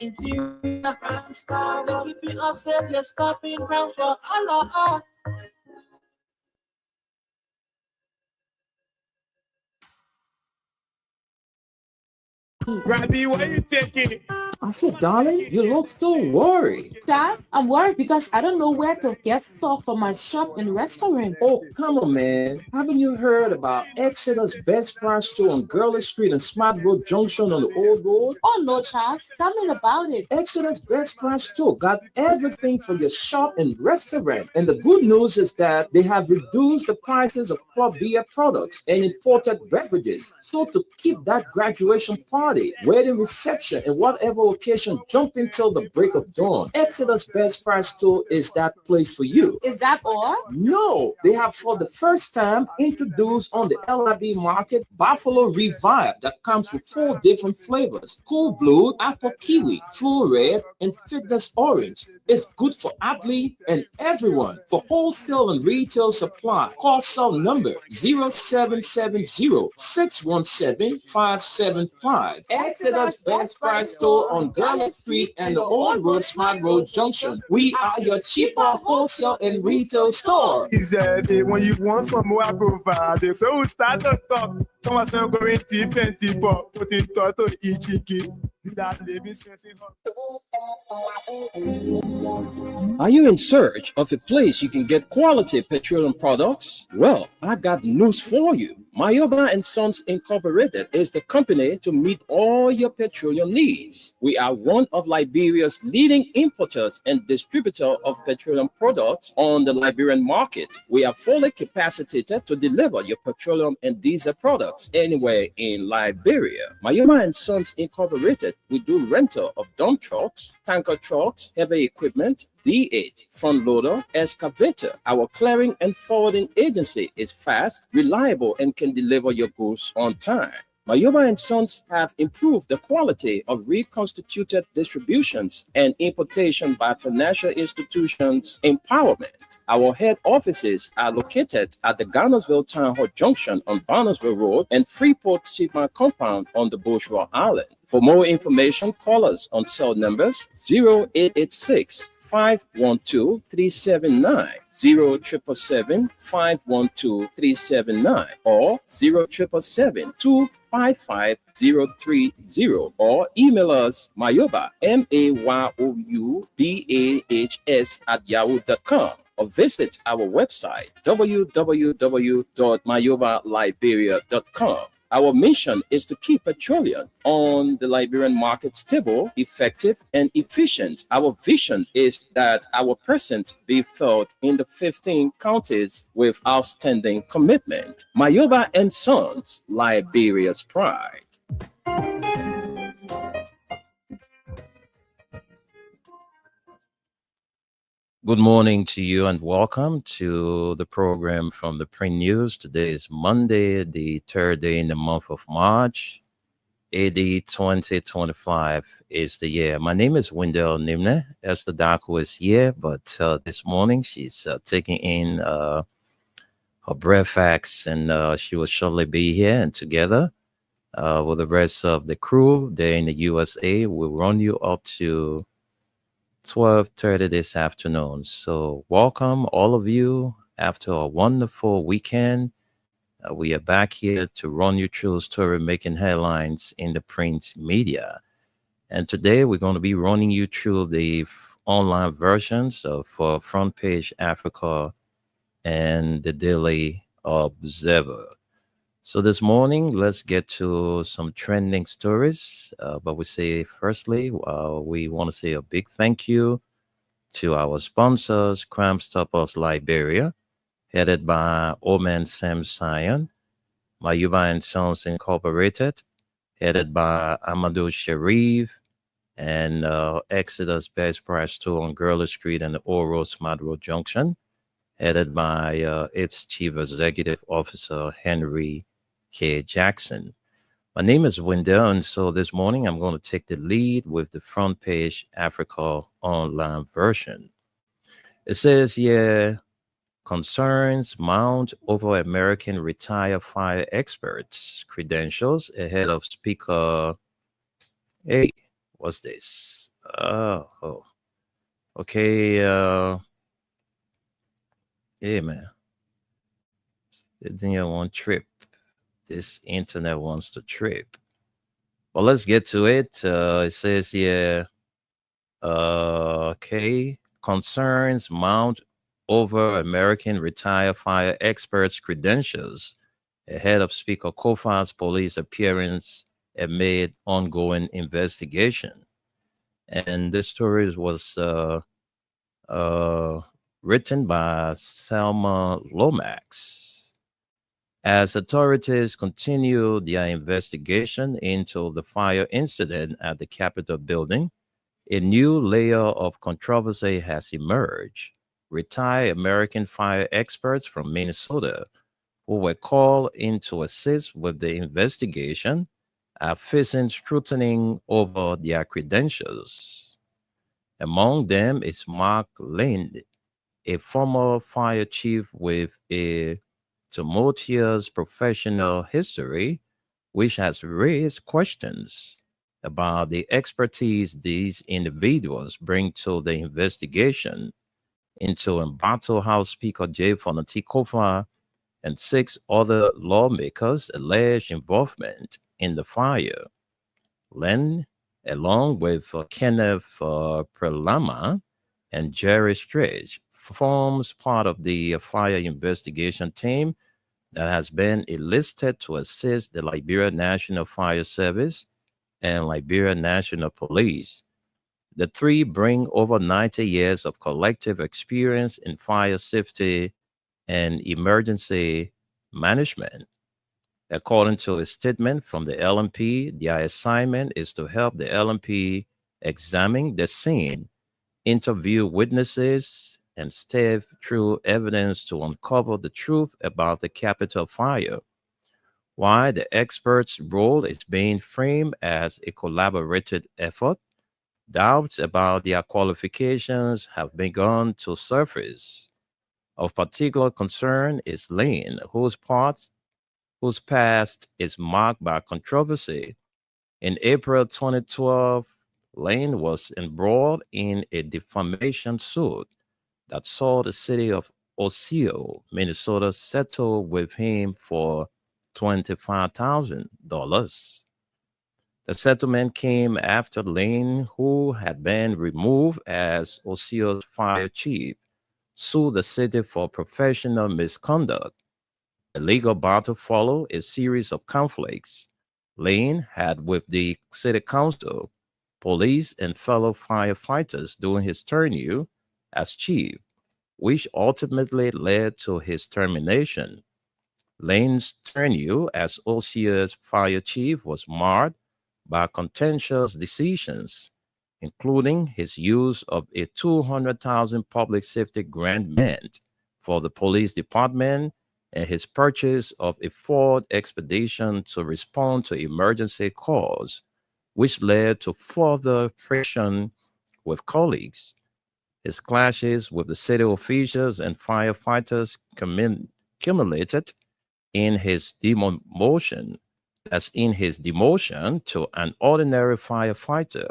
Interior crime star, they keeping us safe. Let's stop in crime for Allah. Robbie, what are you taking? I said, darling, you look so worried. Dad, I'm worried because I don't know where to get stuff for my shop and restaurant. Oh, come on, man. Haven't you heard about Exeter's Best Price store on Gurley Street and Smart Road Junction on the Old Road? Oh no, Charles, tell me about it. Exeter's Best Price store got everything for your shop and restaurant. And the good news is that they have reduced the prices of club beer products and imported beverages. So to keep that graduation party, wedding reception, and whatever occasion jumping till the break of dawn, Exeter's Best Price store is that place for you. Is that all? No, they have for the first time introduced on the LIB market Buffalo Revive that comes with 4 different flavors: Cool Blue, Apple Kiwi, Full Red, and Fitness Orange. It's good for athlete and everyone. For wholesale and retail supply, call cell number 0770-617-575. Exeter's Best Price store on Garlic Street and the Old Road Smart Road Junction. We are your cheaper wholesale and retail store. He said, when you want some more, I provide. So we start to talk. Thomas going deep and deeper. Put in total each that living sense in Are you in search of a place you can get quality petroleum products? Well, I got news for you. Mayoba and Sons Incorporated is the company to meet all your petroleum needs. We are one of Liberia's leading importers and distributor of petroleum products on the Liberian market. We are fully capacitated to deliver your petroleum and diesel products anywhere in Liberia. Mayoba and Sons Incorporated, we do rental of dump trucks, tanker trucks, heavy equipment, D8, front loader, excavator. Our clearing and forwarding agency is fast, reliable, and can deliver your goods on time. Mayoba and Sons have improved the quality of reconstituted distributions and importation by financial institutions empowerment. Our head offices are located at the Garnersville Town Hall Junction on Barnesville Road and Freeport Sigma Compound on the Bourgeois Island. For more information, call us on cell numbers 0886 512-379, 0777-512-379, or 0777-255-030, or email us mayoba, mayoubahs @yahoo.com, or visit our website www.mayobaliberia.com. Our mission is to keep petroleum on the Liberian market stable, effective, and efficient. Our vision is that our presence be felt in the 15 counties with outstanding commitment. Mayoba and Sons, Liberia's pride. Good morning to you and welcome to the program from the Print News. Today is Monday, the 3rd day in the month of March. AD 2025 is the year. My name is Wendell Nimne. Esther Darko is here, but this morning she's taking in her breakfast and she will shortly be here. And together with the rest of the crew there in the USA, we'll run you up to 12:30 this afternoon. So welcome all of you after a wonderful weekend. We are back here to run you through a story making headlines in the print media. And today we're going to be running you through the online versions of Front Page Africa and the Daily Observer. So this morning, let's get to some trending stories. But we say, firstly, we want to say a big thank you to our sponsors, Crime Stoppers Liberia, headed by Oman Sam Sion, Mayoba and Sons Incorporated, headed by Amadou Sharif, and Exodus Best Price Store on Gurley Street and the Oro Smart Road Junction, headed by its Chief Executive Officer, Henry K. Jackson. My name is Wendell, and so this morning I'm going to take the lead with the Front Page Africa online version. It says here, concerns mount over American retired fire experts' credentials ahead of Speaker. Hey, what's this? Oh, okay. Yeah, man. The thing I want trip. This internet wants to trip. Well, let's get to it. It says here, okay, concerns mount over American retired fire experts' credentials ahead of Speaker Kofa's police appearance amid ongoing investigation. And this story was uh, written by Selma Lomax. As authorities continue their investigation into the fire incident at the Capitol building, a new layer of controversy has emerged. Retired American fire experts from Minnesota who were called in to assist with the investigation are facing scrutiny over their credentials. Among them is Mark Lane, a former fire chief with a tumultuous professional history, which has raised questions about the expertise these individuals bring to the investigation into Embattled House Speaker Jay Fonatikofa and 6 other lawmakers' alleged involvement in the fire. Len, along with Kenneth Prelama and Jerry Stridge, forms part of the fire investigation team that has been enlisted to assist the Liberia National Fire Service and Liberia National Police. The three bring over 90 years of collective experience in fire safety and emergency management. According to a statement from the LMP, their assignment is to help the LMP examine the scene, interview witnesses, and stave through evidence to uncover the truth about the Capitol fire. While the experts' role is being framed as a collaborative effort, doubts about their qualifications have begun to surface. Of particular concern is Lane, whose past is marked by controversy. In April 2012, Lane was embroiled in a defamation suit that saw the city of Osceola, Minnesota, settle with him for $25,000. The settlement came after Lane, who had been removed as Osceola's fire chief, sued the city for professional misconduct. A legal battle followed a series of conflicts Lane had with the city council, police, and fellow firefighters during his tenure as chief, which ultimately led to his termination. Lane's tenure as Osceola's fire chief was marred by contentious decisions, including his use of a $200,000 public safety grant meant for the police department and his purchase of a Ford Expedition to respond to emergency calls, which led to further friction with colleagues. His clashes with the city officials and firefighters culminated in his demotion, to an ordinary firefighter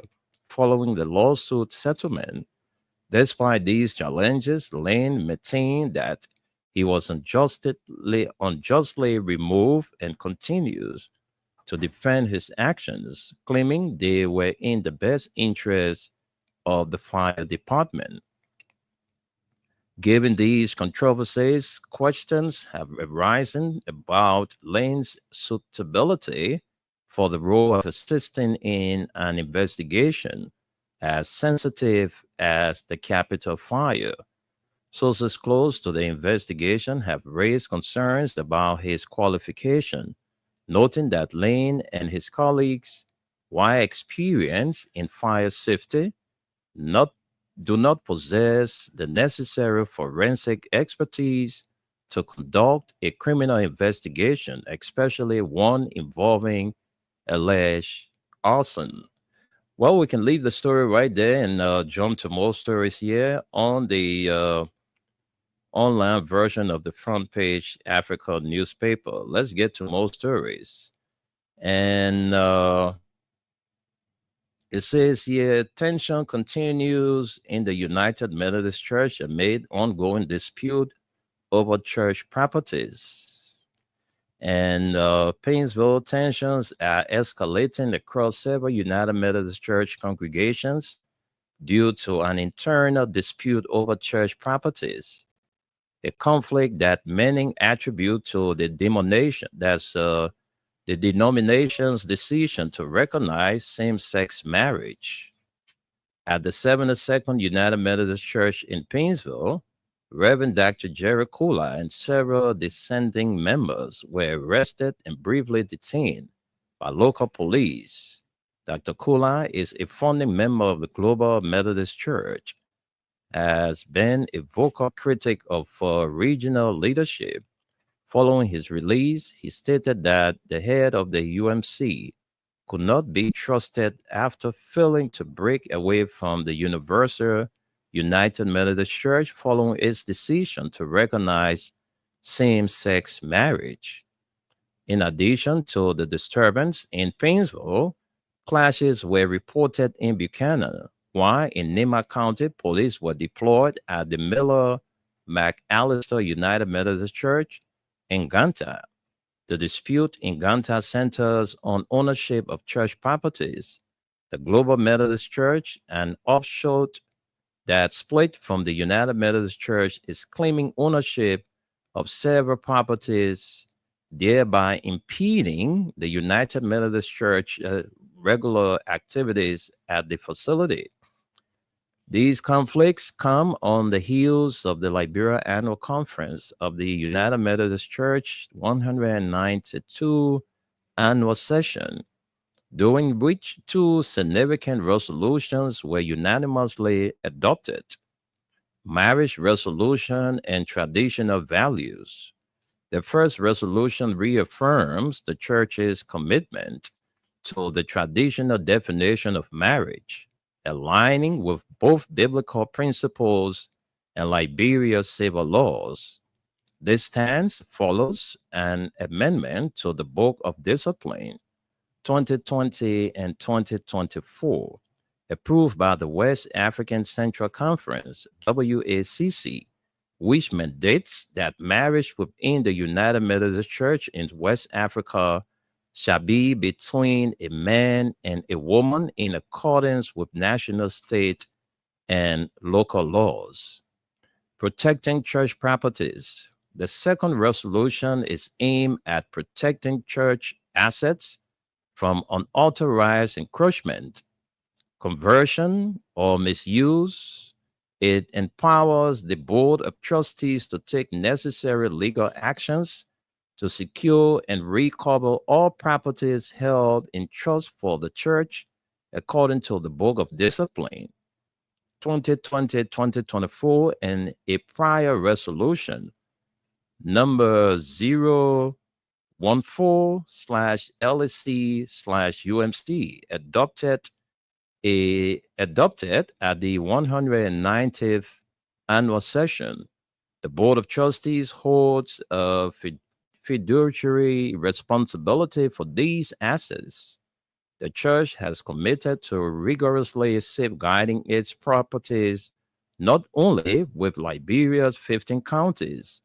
following the lawsuit settlement. Despite these challenges, Lane maintained that he was unjustly removed and continues to defend his actions, claiming they were in the best interest of the fire department. Given these controversies, questions have arisen about Lane's suitability for the role of assisting in an investigation as sensitive as the Capitol fire. Sources close to the investigation have raised concerns about his qualification, noting that Lane and his colleagues, while experienced in fire safety, not do not possess the necessary forensic expertise to conduct a criminal investigation, especially one involving alleged arson. Well, we can leave the story right there and jump to more stories here on the online version of the front page Africa newspaper. Let's get to more stories. And It says here tension continues in the United Methodist Church amid ongoing dispute over church properties. And Painesville tensions are escalating across several United Methodist Church congregations due to an internal dispute over church properties. A conflict that many attribute to the denomination's decision to recognize same-sex marriage. At the 72nd United Methodist Church in Painesville, Reverend Dr. Jerry Kula and several dissenting members were arrested and briefly detained by local police. Dr. Kula is a founding member of the Global Methodist Church, has been a vocal critic of regional leadership. Following his release, he stated that the head of the UMC could not be trusted after failing to break away from the Universal United Methodist Church following its decision to recognize same-sex marriage. In addition to the disturbance in Painesville, clashes were reported in Buchanan, while in Nima County, police were deployed at the Miller McAllister United Methodist Church in Ganta. The dispute in Ganta centers on ownership of church properties. The Global Methodist Church, an offshoot that split from the United Methodist Church, is claiming ownership of several properties, thereby impeding the United Methodist Church regular activities at the facility. These conflicts come on the heels of the Liberia Annual Conference of the United Methodist Church 192 annual session, during which two significant resolutions were unanimously adopted: marriage resolution and traditional values. The first resolution reaffirms the church's commitment to the traditional definition of marriage, aligning with both biblical principles and Liberia's civil laws. This stance follows an amendment to the Book of Discipline 2020 and 2024, approved by the West African Central Conference, WACC, which mandates that marriage within the United Methodist Church in West Africa shall be between a man and a woman in accordance with national, state, and local laws. Protecting church properties. The second resolution is aimed at protecting church assets from unauthorized encroachment, conversion, or misuse. It empowers the Board of Trustees to take necessary legal actions to secure and recover all properties held in trust for the church according to the Book of Discipline 2020-2024 and a prior resolution number 014/LSC/UMC adopted at the 190th annual session. The Board of Trustees holds a fiduciary responsibility for these assets. The church has committed to rigorously safeguarding its properties, not only with Liberia's 15 counties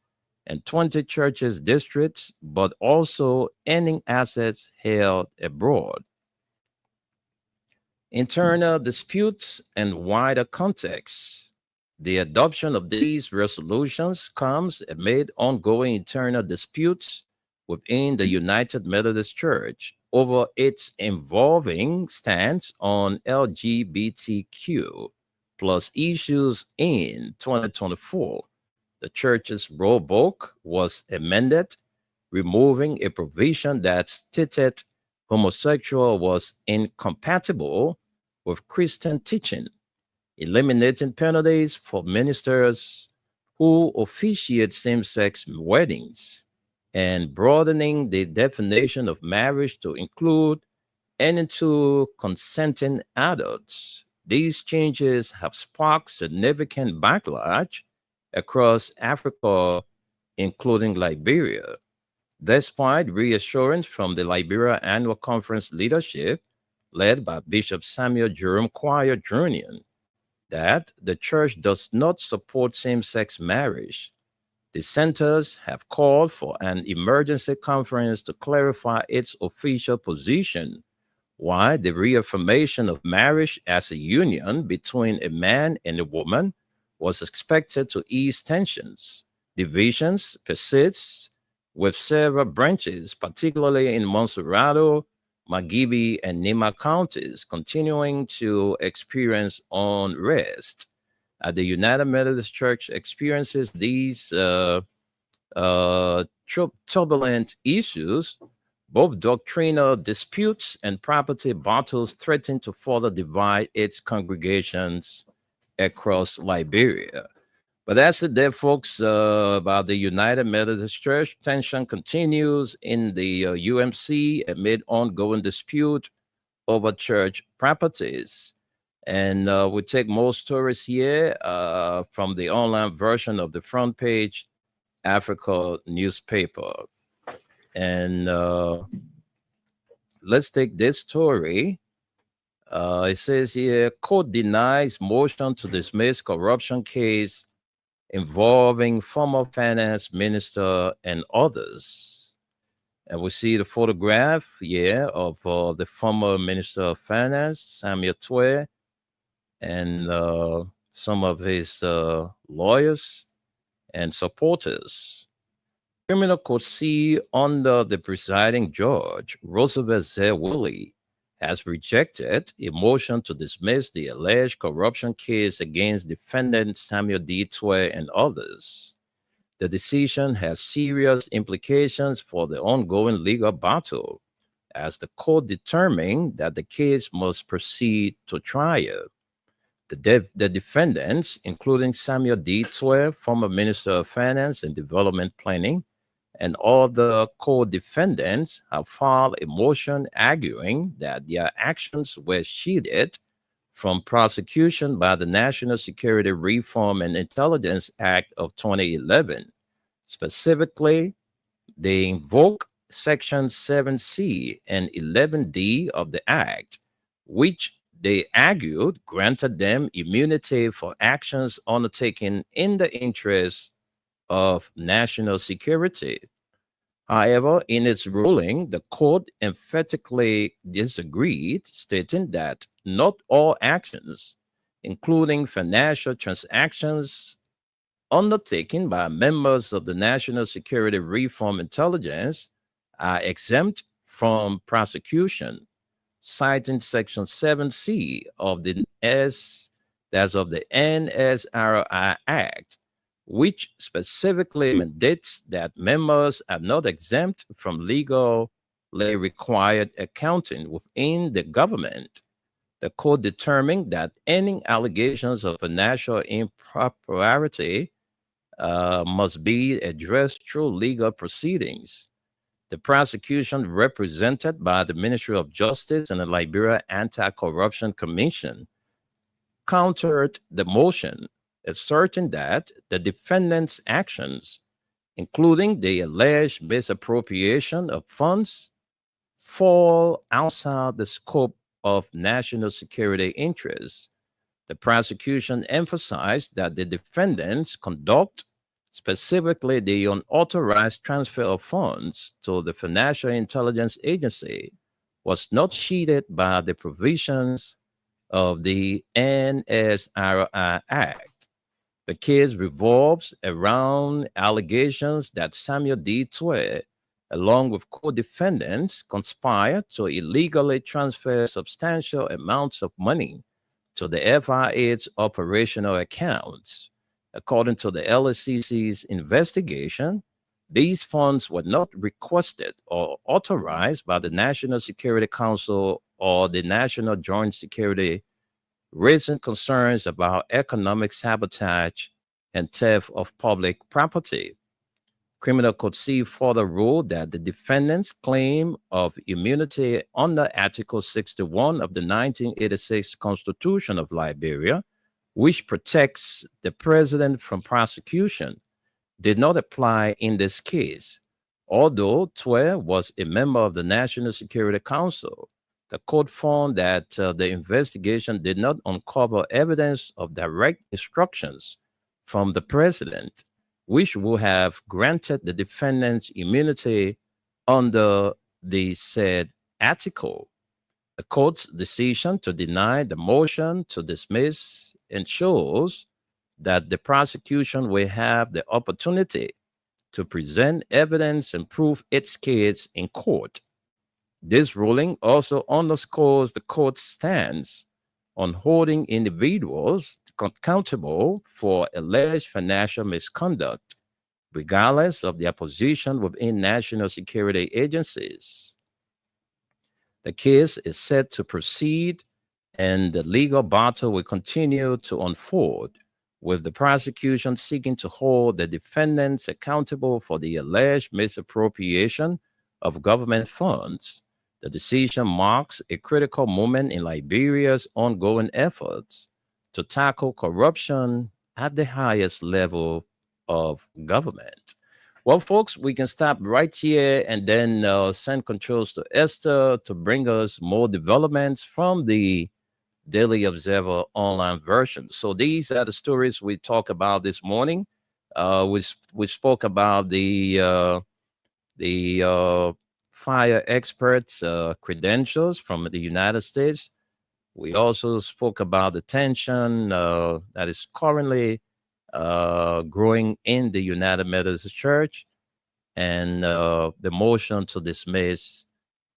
and 20 churches districts, but also any assets held abroad. Internal disputes and wider context. The adoption of these resolutions comes amid ongoing internal disputes within the United Methodist Church over its evolving stance on LGBTQ plus issues. In 2024, the church's rule book was amended, removing a provision that stated homosexual was incompatible with Christian teaching, eliminating penalties for ministers who officiate same-sex weddings, and broadening the definition of marriage to include any two consenting adults. These changes have sparked significant backlash across Africa, including Liberia. Despite reassurance from the Liberia Annual Conference leadership, led by Bishop Samuel Jerome Choir Jr., that the church does not support same-sex marriage. The centers have called for an emergency conference to clarify its official position, while the reaffirmation of marriage as a union between a man and a woman was expected to ease tensions. Divisions persist with several branches, particularly in Monserrado, Magibie, and Nima counties, continuing to experience unrest. The United Methodist Church experiences these turbulent issues. Both doctrinal disputes and property battles threaten to further divide its congregations across Liberia. But that's it there, folks, about the United Methodist Church. Tension continues in the UMC amid ongoing dispute over church properties. And we take more stories here from the online version of the Front Page Africa newspaper. And let's take this story. It says here, court denies motion to dismiss corruption case involving former finance minister and others. And we see the photograph here of the former minister of finance, Samuel Twe, and some of his lawyers and supporters. Criminal Court C under the presiding judge, Roosevelt Z. Willie, has rejected a motion to dismiss the alleged corruption case against defendant Samuel D. Twe and others. The decision has serious implications for the ongoing legal battle, as the court determined that the case must proceed to trial. The defendants, including Samuel D. Twe, former Minister of Finance and Development Planning, and all the co-defendants have filed a motion arguing that their actions were shielded from prosecution by the National Security Reform and Intelligence Act of 2011. Specifically, they invoke Section 7C and 11D of the Act, which they argued granted them immunity for actions undertaken in the interest of national security. However, in its ruling, the court emphatically disagreed, stating that not all actions, including financial transactions undertaken by members of the National Security Reform Intelligence, are exempt from prosecution, citing Section 7C of the NSRI Act, which specifically mandates that members are not exempt from legally required accounting within the government. The court determined that any allegations of financial impropriety must be addressed through legal proceedings. The prosecution, represented by the Ministry of Justice and the Liberia Anti-Corruption Commission, countered the motion, asserting that the defendants' actions, including the alleged misappropriation of funds, fall outside the scope of national security interests. The prosecution emphasized that the defendants' conduct, specifically the unauthorized transfer of funds to the Financial Intelligence Agency, was not shielded by the provisions of the NSRI Act. The case revolves around allegations that Samuel D. Twe, along with co-defendants, conspired to illegally transfer substantial amounts of money to the FIA's operational accounts. According to the LSCC's investigation, these funds were not requested or authorized by the National Security Council or the National Joint Security, raising concerns about economic sabotage and theft of public property. Criminal Code C further ruled that the defendant's claim of immunity under Article 61 of the 1986 Constitution of Liberia, which protects the president from prosecution, did not apply in this case. Although Twe was a member of the National Security Council, The court found that the investigation did not uncover evidence of direct instructions from the president, which would have granted the defendants immunity under the said article. The court's decision to deny the motion to dismiss ensures that the prosecution will have the opportunity to present evidence and prove its case in court. This ruling also underscores the court's stance on holding individuals accountable for alleged financial misconduct, regardless of their position within national security agencies. The case is set to proceed, and the legal battle will continue to unfold, with the prosecution seeking to hold the defendants accountable for the alleged misappropriation of government funds. The decision marks a critical moment in Liberia's ongoing efforts to tackle corruption at the highest level of government. Well, folks, we can stop right here and then send controls to Esther to bring us more developments from the Daily Observer online version. So these are the stories we talk about this morning. We spoke about the fire experts' credentials from the United States. We also spoke about the tension that is currently growing in the United Methodist Church, and the motion to dismiss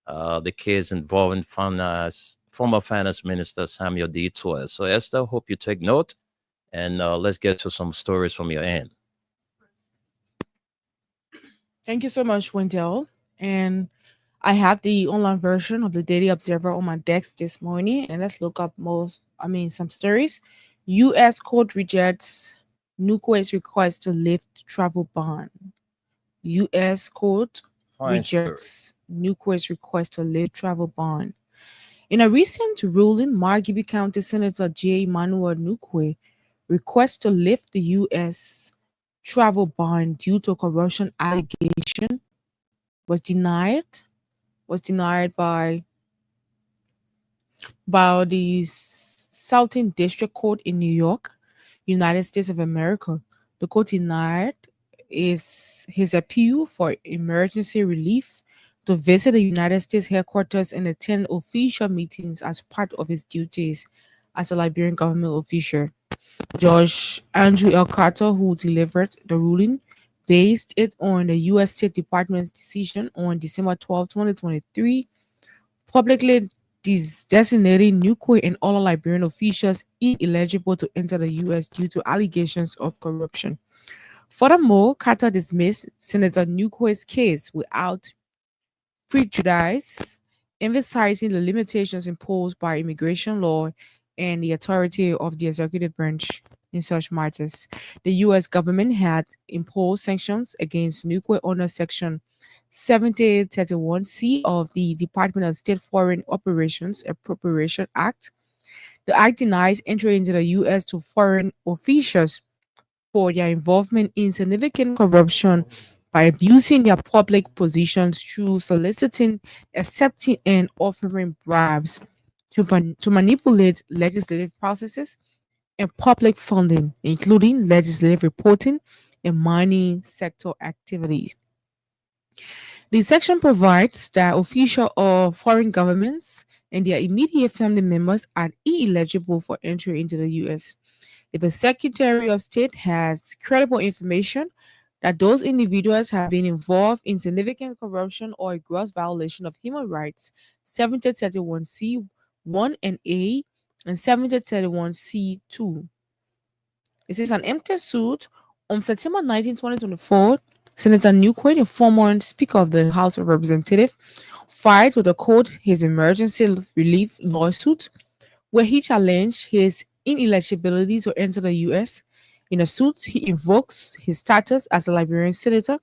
the case involving former finance minister Samuel D. Torres. So Esther, hope you take note, and let's get to some stories from your end. Thank you so much, Wendell. And I have the online version of the Daily Observer on my desk this morning, and let's look up some stories. U.S. court rejects Nukwe's request to lift travel ban. U.S. court rejects Nukwe's request to lift travel ban. In a recent ruling, Margibi County Senator J. Emmanuel Nukwe request to lift the U.S. travel ban due to corruption allegation was denied by the Southern District Court in New York, United States of America. The court denied his appeal for emergency relief to visit the United States headquarters and attend official meetings as part of his duties as a Liberian government official. Judge Andrew L. Carter, who delivered the ruling, based it on the U.S. State Department's decision on December 12, 2023, publicly designating Nukwe and all Liberian officials ineligible to enter the U.S. due to allegations of corruption. Furthermore, Carter dismissed Senator Nukwe's case without prejudice, emphasizing the limitations imposed by immigration law and the authority of the executive branch in such matters. The U.S. government had imposed sanctions against Nukwe under Section 7031C of the Department of State Foreign Operations Appropriation Act. The act denies entry into the U.S. to foreign officials for their involvement in significant corruption by abusing their public positions through soliciting, accepting, and offering bribes to manipulate legislative processes and public funding, including legislative reporting and mining sector activities. The section provides that officials of foreign governments and their immediate family members are ineligible for entry into the U.S. If the Secretary of State has credible information that those individuals have been involved in significant corruption or a gross violation of human rights, 7031C 1 and A and 7031C 2. This is an empty suit. On September 19, 2024, Senator Nukwe, the former Speaker of the House of Representatives, filed with the court his emergency relief lawsuit, where he challenged his ineligibility to enter the U.S. In a suit, he invokes his status as a Liberian senator,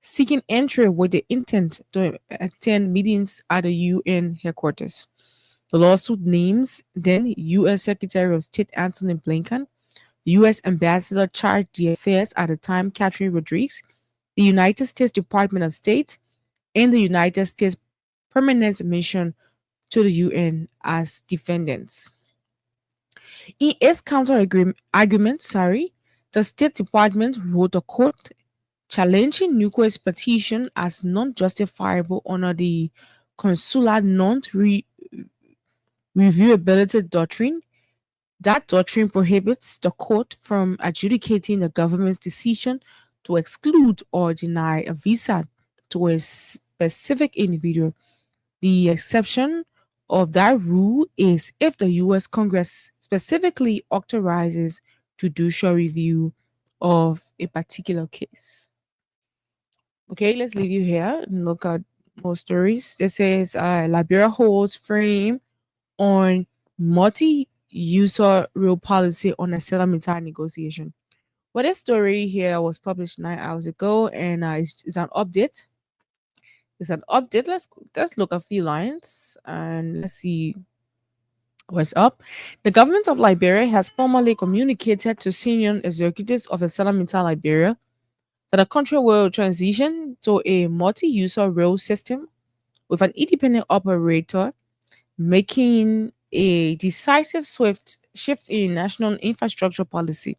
seeking entry with the intent to attend meetings at the UN headquarters. The lawsuit names then U.S. Secretary of State Antony Blinken, U.S. Ambassador charged the affairs at the time Catherine Rodriguez, the United States Department of State, and the United States Permanent Mission to the UN as defendants. In its argument, the State Department wrote a quote challenging Nuko's petition as non-justifiable under the consular non-reviewability doctrine. That doctrine prohibits the court from adjudicating the government's decision to exclude or deny a visa to a specific individual. The exception of that rule is if the US Congress specifically authorizes judicial review of a particular case. Okay, let's leave you here and look at more stories. This says Liberia holds frame on multi-user real policy on a settlement negotiation. Well, this story here was published 9 hours ago, and it's an update. It's an update. Let's look a few lines and let's see what's up. The government of Liberia has formally communicated to senior executives of Settlementa Liberia that the country will transition to a multi-user rail system with an independent operator, making a decisive swift shift in national infrastructure policy.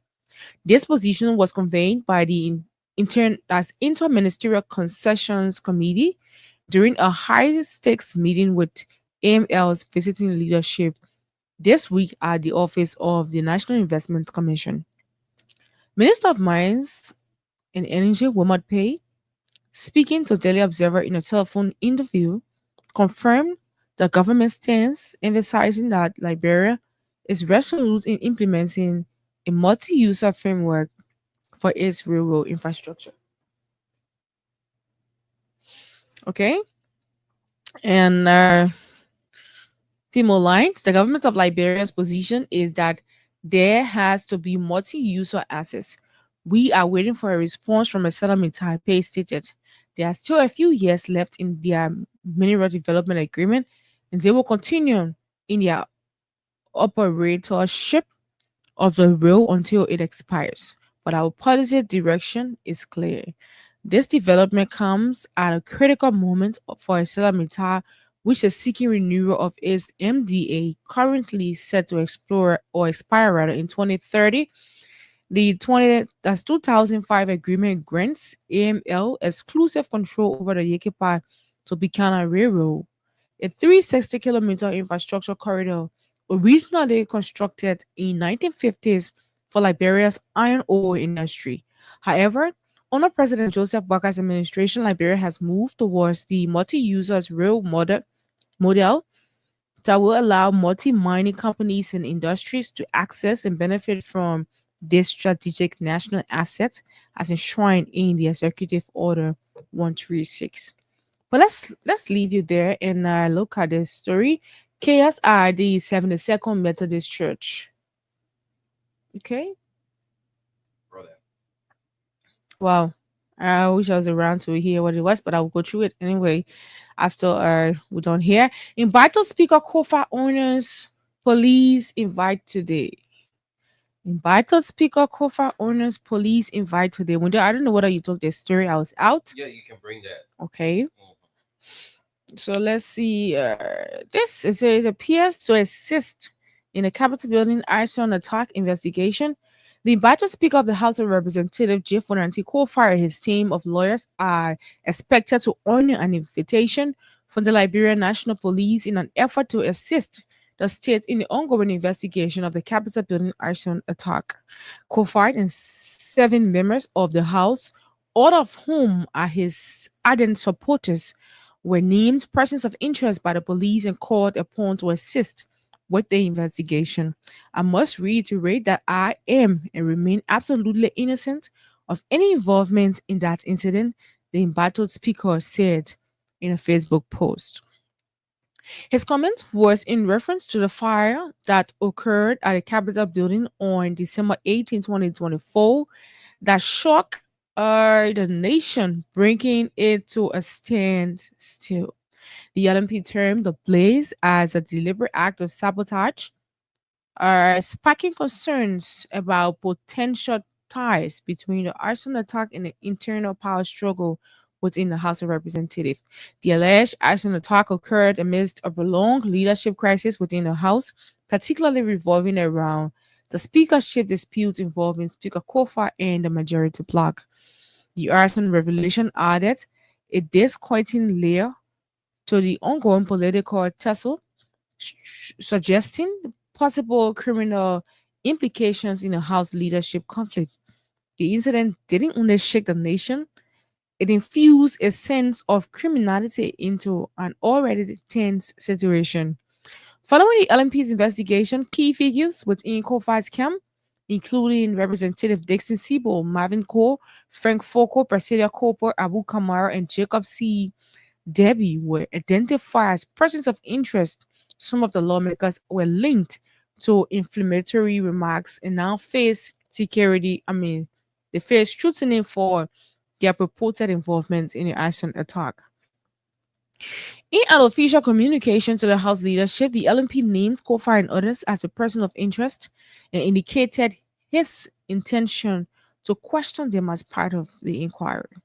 This position was conveyed by the Interministerial Concessions Committee during a high-stakes meeting with AML's visiting leadership this week at the office of the National Investment Commission. Minister of Mines and Energy, Womat Pay, speaking to Daily Observer in a telephone interview, confirmed the government's stance, emphasizing that Liberia is resolute in implementing a multi-user framework for its railroad infrastructure. Okay, and few more lines. The government of Liberia's position is that there has to be multi-user access. We are waiting for a response from a settlement. Taipei stated there are still a few years left in their mineral development agreement, and they will continue in their operatorship of the rail until it expires. But our policy direction is clear. This development comes at a critical moment for Settlementa, which is seeking renewal of its MDA, currently set to expire in 2030. The 2005 agreement grants AML exclusive control over the Yekepa to Bikana Railroad, a 360-kilometer infrastructure corridor originally constructed in 1950s for Liberia's iron ore industry. However, under President Joseph Boaká's administration, Liberia has moved towards the multi-users rail model that will allow multi-mining companies and industries to access and benefit from this strategic national asset as enshrined in the Executive Order 136. But let's leave you there and look at the story. KSRD 72nd Methodist Church. Okay. Wow. I wish I was around to hear what it was, but I will go through it anyway after we're done here. Embattled Speaker Kofa Owners Police Invite Today. Embattled Speaker Kofa Owners Police Invite Today. I don't know whether you took this story. I was out. Yeah, you can bring that. Okay. So let's see. This is it appears to assist in the Capitol building arson attack investigation. The invited Speaker of the House of Representatives, Jeff Fonanti Kofa, and his team of lawyers are expected to honor an invitation from the Liberian National Police in an effort to assist the state in the ongoing investigation of the Capitol building arson attack. Kofa and 7 members of the House, all of whom are his ardent supporters, were named persons of interest by the police and called upon to assist with the investigation. I must reiterate that I am and remain absolutely innocent of any involvement in that incident, the embattled speaker said in a Facebook post. His comment was in reference to the fire that occurred at the Capitol building on December 18, 2024, that shocked the nation, bringing it to a standstill. The LMP termed the blaze as a deliberate act of sabotage, sparking concerns about potential ties between the arson attack and the internal power struggle within the House of Representatives. The alleged arson attack occurred amidst a prolonged leadership crisis within the House, particularly revolving around the speakership disputes involving Speaker Kofa and the majority bloc. The arson revelation added a disquieting layer to the ongoing political tussle, suggesting possible criminal implications in a House leadership conflict. The incident didn't only shake the nation, it infused a sense of criminality into an already tense situation. Following the LMP's investigation, key figures within Kofi's camp, including Representative Dixon Siebel, Marvin Cole, Frank Foko, Presidia Cooper, Abu Kamara, and Jacob C. Debbie, were identified as persons of interest. Some of the lawmakers were linked to inflammatory remarks and now they face scrutiny for their purported involvement in the arson attack. In an official communication to the House leadership, the LNP named Kofa and others as a person of interest and indicated his intention to question them as part of the inquiry.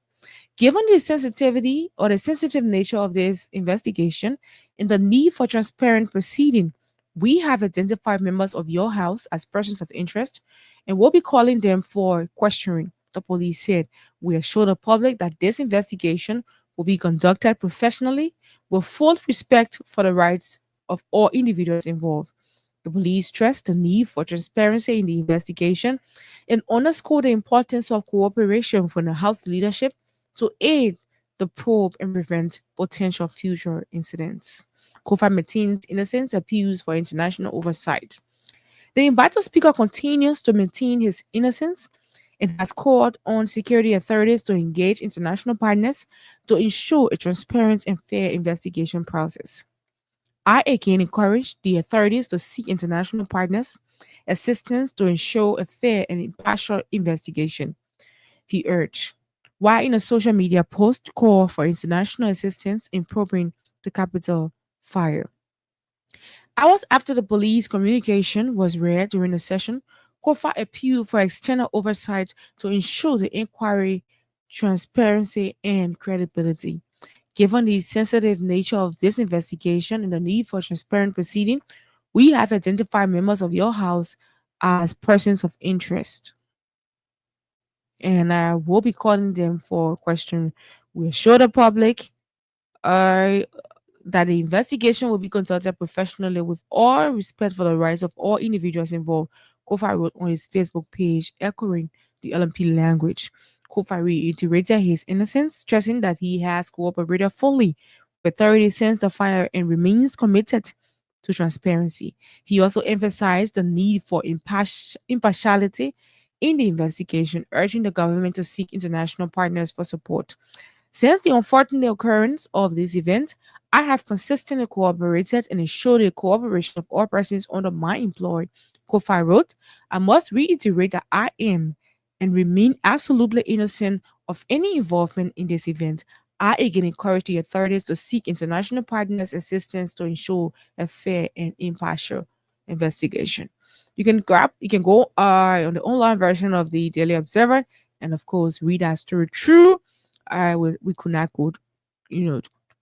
Given the sensitivity or the sensitive nature of this investigation and the need for transparent proceeding, we have identified members of your House as persons of interest and will be calling them for questioning. The police said, "We assure the public that this investigation will be conducted professionally with full respect for the rights of all individuals involved." The police stressed the need for transparency in the investigation and underscored the importance of cooperation from the House leadership to aid the probe and prevent potential future incidents. Kofa maintains innocence appeals for international oversight. The invited speaker continues to maintain his innocence and has called on security authorities to engage international partners to ensure a transparent and fair investigation process. I again encourage the authorities to seek international partners' assistance to ensure a fair and impartial investigation, he urged, while in a social media post call for international assistance in probing the Capitol fire. Hours after the police communication was read during the session, Kofa appealed for external oversight to ensure the inquiry transparency and credibility. Given the sensitive nature of this investigation and the need for transparent proceeding, we have identified members of your House as persons of interest. And I will be calling them for question. We assure the public that the investigation will be conducted professionally with all respect for the rights of all individuals involved, Kofa wrote on his Facebook page, echoing the LMP language. Kofa reiterated his innocence, stressing that he has cooperated fully with authorities since the fire and remains committed to transparency. He also emphasized the need for impartiality in the investigation, urging the government to seek international partners for support. Since the unfortunate occurrence of this event, I have consistently cooperated and ensured the cooperation of all persons under my employ. Kofi wrote, I must reiterate that I am and remain absolutely innocent of any involvement in this event. I again encourage the authorities to seek international partners' assistance to ensure a fair and impartial investigation. You can go on the online version of the Daily Observer and of course read our story through. We could not go,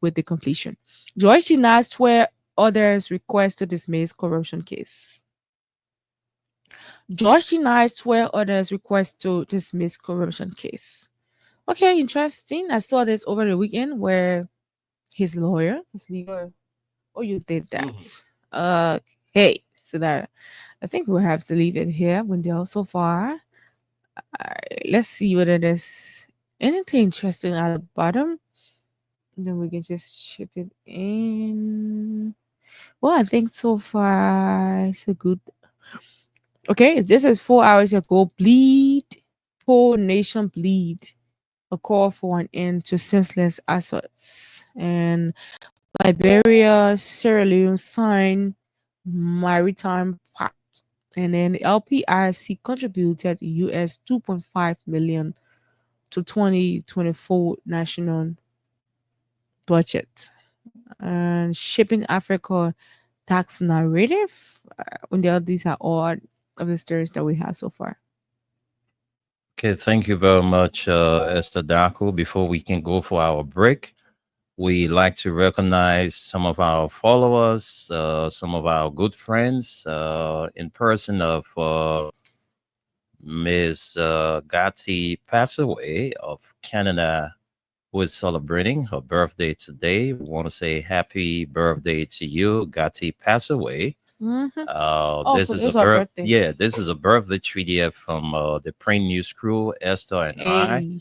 with the completion. George denies where others request to dismiss corruption case. George denies where others request to dismiss corruption case. Okay, interesting. I saw this over the weekend where his legal. Oh, you did that. Okay, so that I think we'll have to leave it here when they're so far. Let's see whether there's anything interesting at the bottom. Then we can just ship it in. Well, I think so far it's a good. Okay, this is 4 hours ago. Bleed, poor nation bleed. A call for an end to senseless assaults. And Liberia, Sierra Leone signed maritime pact. And then the LPRC contributed US 2.5 million to 2024 national budget. And Shipping Africa tax narrative. These are all of the stories that we have so far. Okay, thank you very much, Esther Daku. Before we can go for our break, we like to recognize some of our followers, some of our good friends, in person of Ms. Gatti Passaway of Canada, who is celebrating her birthday today. We want to say happy birthday to you, Gatti Passaway. Mhm. Oh, This so is a it's our birthday. yeah, this is a birthday treat here from the Print News crew, Esther and I. Hey.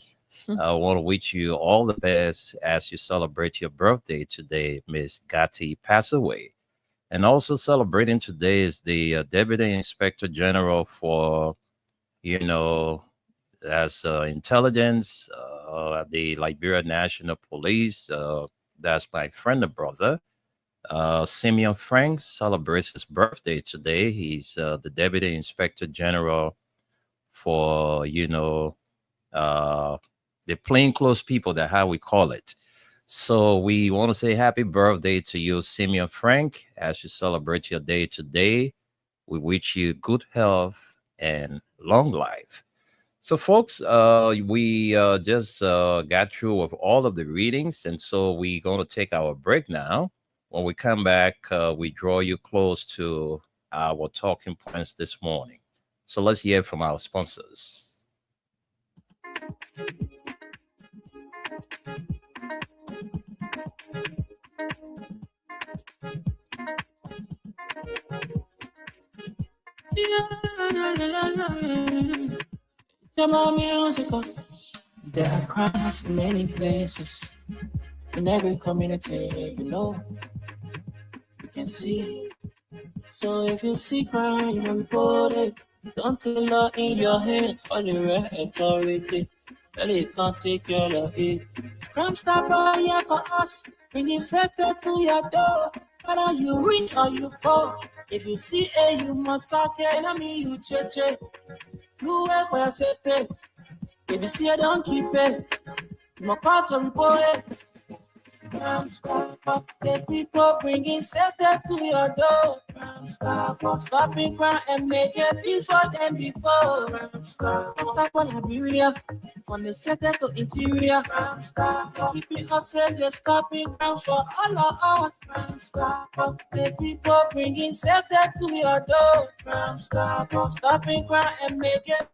I want to wish you all the best as you celebrate your birthday today, Miss Gatti Passaway. And also celebrating today is the Deputy Inspector General for, you know, as intelligence, the Liberia National Police. That's my friend and brother. Simeon Franks celebrates his birthday today. He's the Deputy Inspector General for, uh, the plainclothes people, that how we call it. So we want to say happy birthday to you, Simeon Frank, as you celebrate your day today. We wish you good health and long life. So, folks, we just got through with all of the readings, and so we're going to take our break now. When we come back, we draw you close to our talking points this morning. So let's hear from our sponsors. Come on, musical. There are crowds in many places, in every community, you can see. So if you see crime, report it. Don't take law in your hands for the right authority. Well, it can't take care of it. Crime Stopper here for us, bringing safety to your door. Whether you rich or you poor, if you see a human talking, I mean you cheche. You work for your safety. If you see a don't keep it. My part of report it. Crime Stopper, the people bringing safety to your door. Crime Stopper, stopping crime and make it before them before. Crime Stopper, Liberia, from the center to interior. Crime Stopper, keeping us safe, they're stopping crime for all of us. Crime Stopper, the people bringing safety to your door. Crime Stopper, stopping crime and make it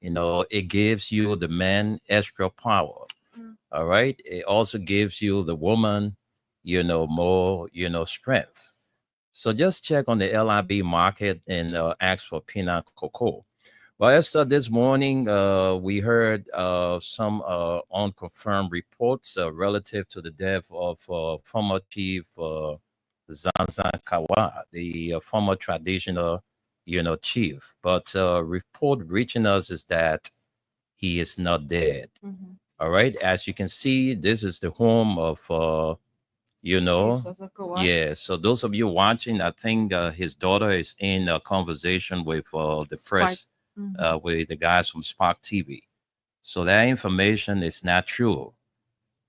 It gives you the man extra power. All right. It also gives you the woman, more, strength. So just check on the LIB market and ask for peanut cocoa. Well, Esther, this morning we heard some unconfirmed reports relative to the death of former Chief Zanzan Kawa, the former traditional, chief. But report reaching us is that he is not dead. All right. As you can see, this is the home of, yeah. So those of you watching, I think his daughter is in a conversation with the press, with the guys from Spark TV. So that information is not true.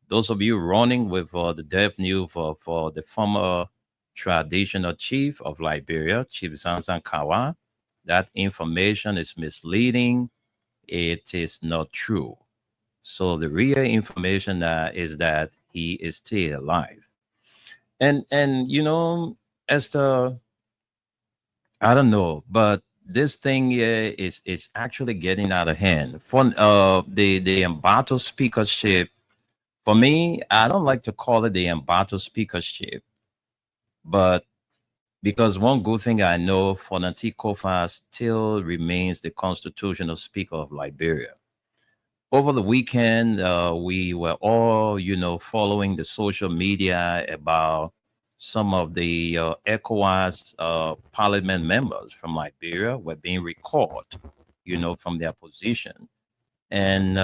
Those of you running with the death news for the former traditional chief of Liberia, Chief Zanzan Kawa, that information is misleading. It is not true. So the real information is that he is still alive. And Esther, I don't know, but this thing here is actually getting out of hand. For the embattled speakership, for me, I don't like to call it the embattled speakership, but because one good thing I know, Fonati Kofa still remains the constitutional speaker of Liberia. Over the weekend, we were all, following the social media about some of the ECOWAS parliament members from Liberia were being recalled, from their position. And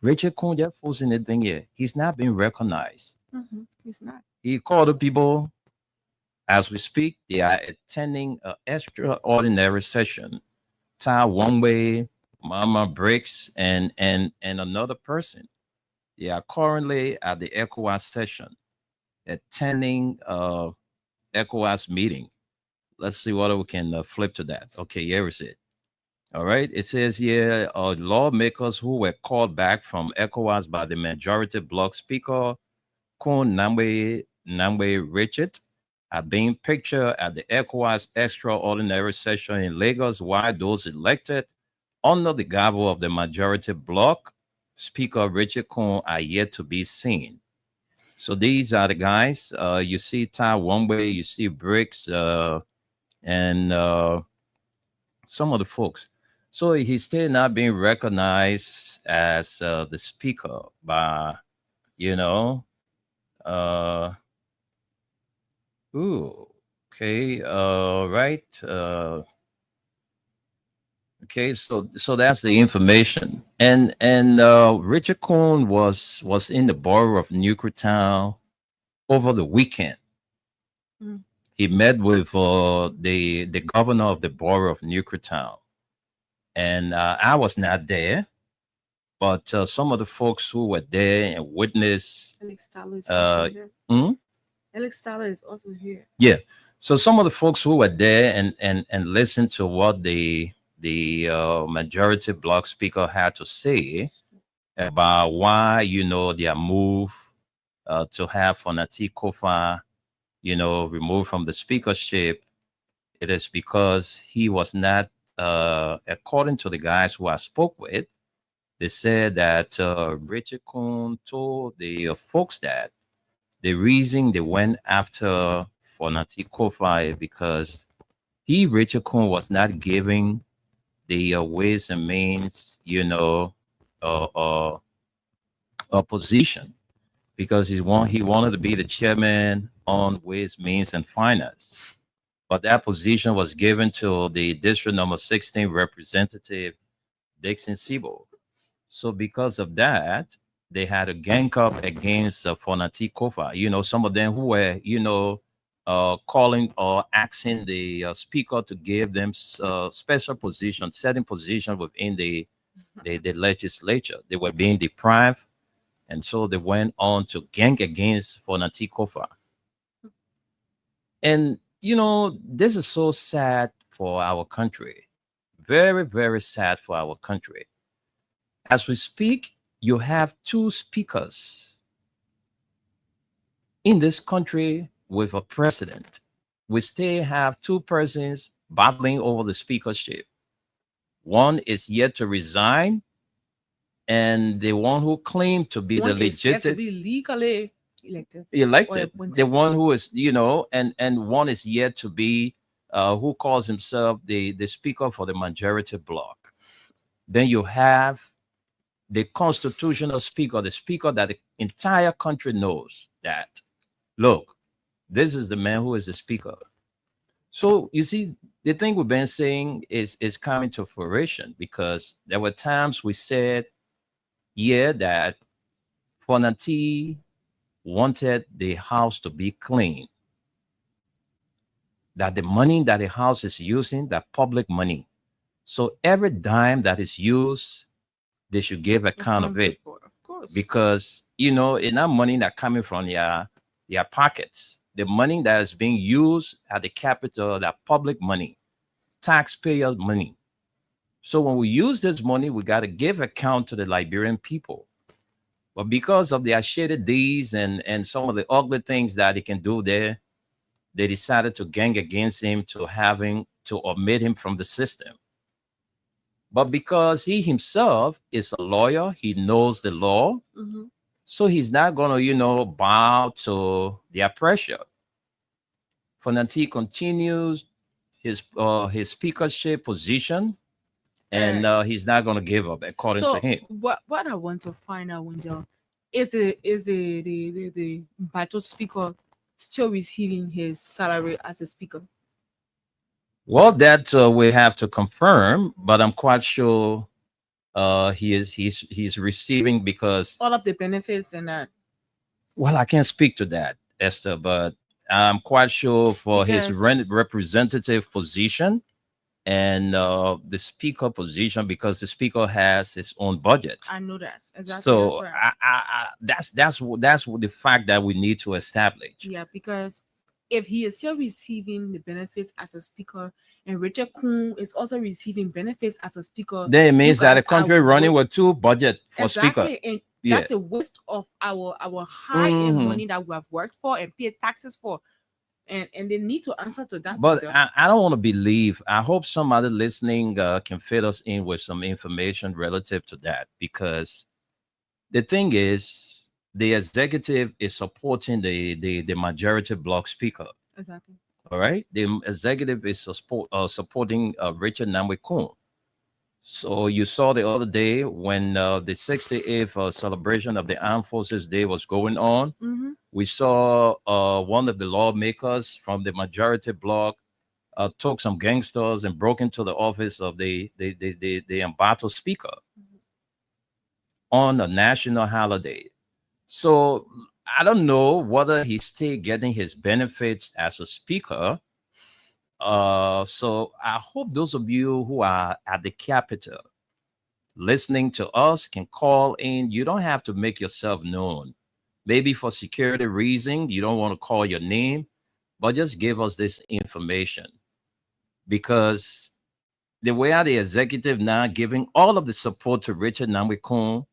Richard Konya was in the thing here. He's not being recognized. He's not. He called the people, as we speak, they are attending an extraordinary session. Ta Wongwei, Mama Briggs, and another person. They are currently at the ECOWAS session, attending ECOWAS meeting. Let's see what we can flip to that. Okay, here is it. All right, it says here, lawmakers who were called back from ECOWAS by the majority bloc speaker, Kun Namwe Richard, are being pictured at the ECOWAS extraordinary session in Lagos, while those elected under the gavel of the majority bloc, Speaker Richard Kun, are yet to be seen. So these are the guys. You see Tai Wongwei, you see Briggs, and some of the folks. So he's still not being recognized as the speaker by, okay, right. Okay, so that's the information, and Richard Cohn was in the borough of Newcretown over the weekend. He met with the governor of the borough of Newcretown, and I was not there, but some of the folks who were there and witnessed. Alex Tyler is also here. Alex Tyler is also here. Yeah, so some of the folks who were there and listened to what the majority bloc speaker had to say about why their move to have Fonati Kofa removed from the speakership. It is because he was not, according to the guys who I spoke with, they said that Richard Kun told the folks that the reason they went after Fonati Kofa is because Richard Kun was not giving the ways and means, position, because he wanted to be the chairman on Ways, Means, and Finance. But that position was given to the district number 16 representative, Dixon Sibo. So because of that, they had a gang up against Fonati Kofa. Some of them who were, calling or asking the speaker to give them special position, certain position within the legislature. They were being deprived, and so they went on to gang against Fonati Kofa. And this is so sad for our country. Very, very sad for our country. As we speak, you have two speakers in this country with a president. We still have two persons battling over the speakership. One is yet to resign, and the one who claimed to be One the is yet to legitimate be legally elected. elected, appointed. the one who is, and one is yet to be, who calls himself the speaker for the majority bloc. Then you have the constitutional speaker, the speaker that the entire country knows that, look, this is the man who is the speaker. So you see, the thing we've been saying is coming to fruition, because there were times we said, yeah, that Fonati wanted the house to be clean, that the money that the house is using, that public money. So every dime that is used, they should give account of it, Of course. because enough money that coming from your pockets, the money that is being used at the capital, that public money, taxpayers' money. So when we use this money, we got to give account to the Liberian people. But because of their shady deeds and some of the ugly things that he can do there, they decided to gang against him, to omit him from the system. But because he himself is a lawyer, he knows the law, so he's not going to, bow to their pressure. Fonati continues his speakership position, and he's not going to give up, according to him. What I want to find out, Wendell, is the battle speaker still receiving his salary as a speaker? Well, that we have to confirm, but I'm quite sure he's receiving, because all of the benefits and that. Well, I can't speak to that, Esther, but I'm quite sure for his representative position and the speaker position, because the speaker has his own budget. I know that exactly. So that's that's the fact that we need to establish. Yeah, because if he is still receiving the benefits as a speaker, and Richard Kuhn is also receiving benefits as a speaker, then it means that the country running with two budget for speaker. And that's the waste of our high-end money that we have worked for and paid taxes for. And they need to answer to that. But I don't want to believe. I hope somebody listening can fit us in with some information relative to that, because the thing is, the executive is supporting the majority bloc speaker. Exactly. All right. The executive is supporting Richard Namwe Kuhn. So you saw the other day when the 68th celebration of the Armed Forces Day was going on. We saw one of the lawmakers from the majority bloc took some gangsters and broke into the office of the embattled speaker on a national holiday. So I don't know whether he's still getting his benefits as a speaker. So I hope those of you who are at the Capitol listening to us can call in. You don't have to make yourself known. Maybe for security reasons, you don't want to call your name, but just give us this information. Because the way the executive now giving all of the support to Richard Namwe Kuhn,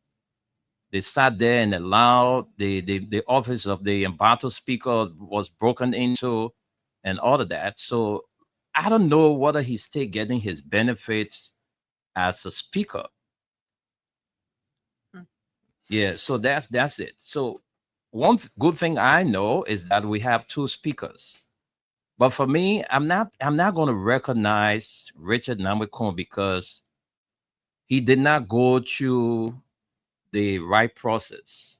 they sat there and allowed the office of the embattled speaker was broken into and all of that. So I don't know whether he's still getting his benefits as a speaker. Yeah, so that's it. So one good thing I know is that we have two speakers. But for me, I'm not going to recognize Richard Namwe Kuhn because he did not go through the right process.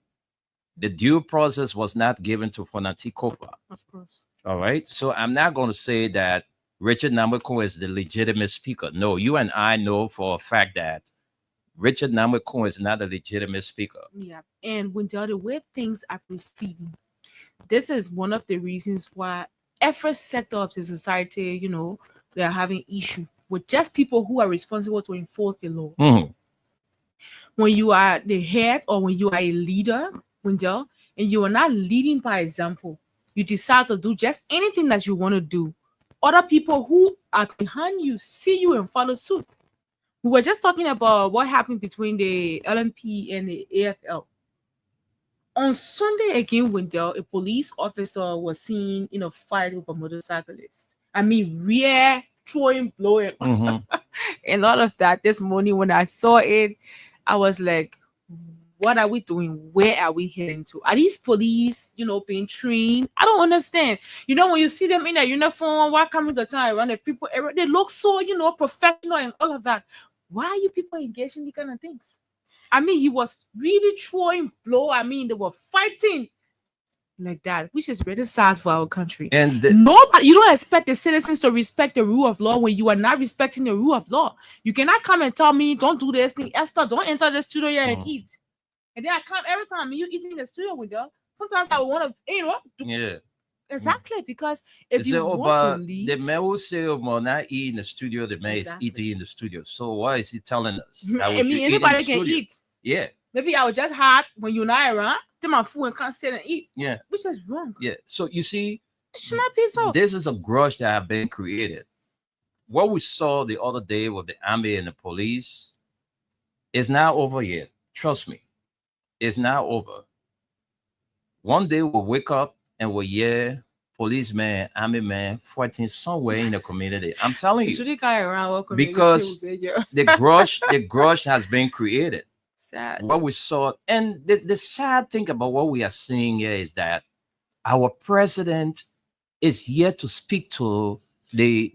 The due process was not given to Fonati Kofa. Of course. All right. So I'm not going to say that Richard Namwe Kuhn is the legitimate speaker. No, you and I know for a fact that Richard Namwe Kuhn is not a legitimate speaker. Yeah. And when the way things are proceeding, this is one of the reasons why every sector of the society, they are having issue with just people who are responsible to enforce the law. Mm-hmm. When you are the head or when you are a leader, and you are not leading by example, you decide to do just anything that you want to do. Other people who are behind you see you and follow suit. We were just talking about what happened between the LMP and the AFL. On Sunday again, when a police officer was seen in a fight with a motorcyclist. I mean, rear throwing, blowing, Mhm. and all of that. This morning when I saw it, I was like, what are we doing? Where are we heading to? Are these police, being trained? I don't understand. When you see them in their uniform, why coming the time around the people, they look so, professional and all of that. Why are you people engaged in these kind of things? I mean, he was really throwing blow. I mean, they were fighting like that, which is really sad for our country. And Nobody, you don't expect the citizens to respect the rule of law when you are not respecting the rule of law. You cannot come and tell me, don't do this thing, Esther, don't enter the studio here and eat. And then I come every time you eating in the studio with her. Sometimes I want to, do yeah. exactly, because if It's you want to lead, the man will say, "Well, not eat in the studio. The man Exactly. is eating in the studio. So why is he telling us that I we should mean, eat in the anybody can studio?" eat. Yeah, Maybe I was just hot when you're not around. Take my food and can't sit and eat. yeah, Which is wrong. yeah. So you see, It should not be so. this is a grudge that have been created. What we saw the other day with the army and the police is not over yet. Trust me, it's not over. One day we'll wake up and we'll hear policeman, army man fighting somewhere in the community. I'm telling You you, shouldn't carry around welcome because the grudge has been created. sad. What we saw, and the sad thing about what we are seeing here is that our president is yet to speak to the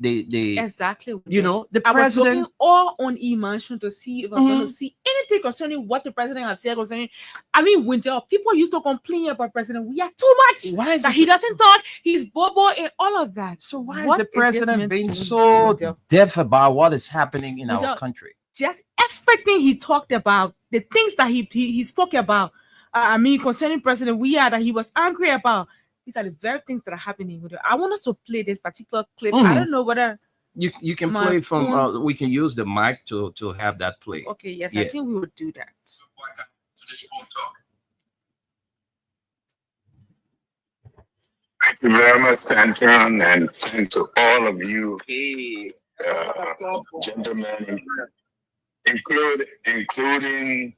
Exactly. the I was looking president. all on Emotion to see if I was going to Mhm. see anything concerning what the president has said concerning. I mean, when there are people used to complain about president, we are too much. Why is That he doesn't talk, he's bobo and all of that. so why What is the this president man being doing so with the- deaf about what is happening in our Without- country? just everything he talked about, the things that he spoke about, I mean, concerning President Weah, that he was angry about, these are the very things that are happening with it. I want us to play this particular clip. I Mhm. don't know whether You can My play it from phone- we can use the mic to have that play. okay, yes, Yeah. I think we would do that. Thank you very much, Anton, and thanks to all of you, gentlemen, including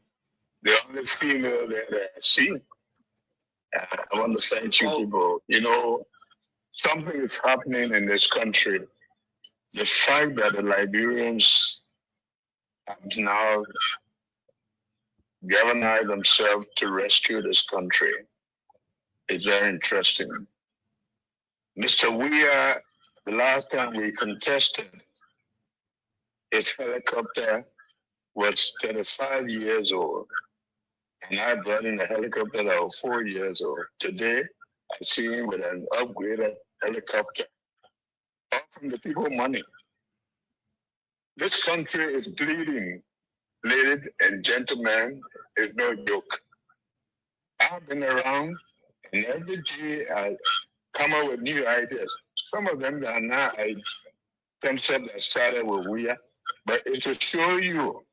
the only female that I see. I want to thank you people. Something is happening in this country. The fact that the Liberians have now galvanized themselves to rescue this country is very interesting. Mr. Weah, the last time we contested, his helicopter was 35 years old. And I brought in a helicopter that was 4 years old. Today, I see him with an upgraded helicopter. All from the people money. This country is bleeding, ladies and gentlemen. It's no joke. I've been around, and every day I come up with new ideas. Some of them are not concepts that started with Weah, but it's to show you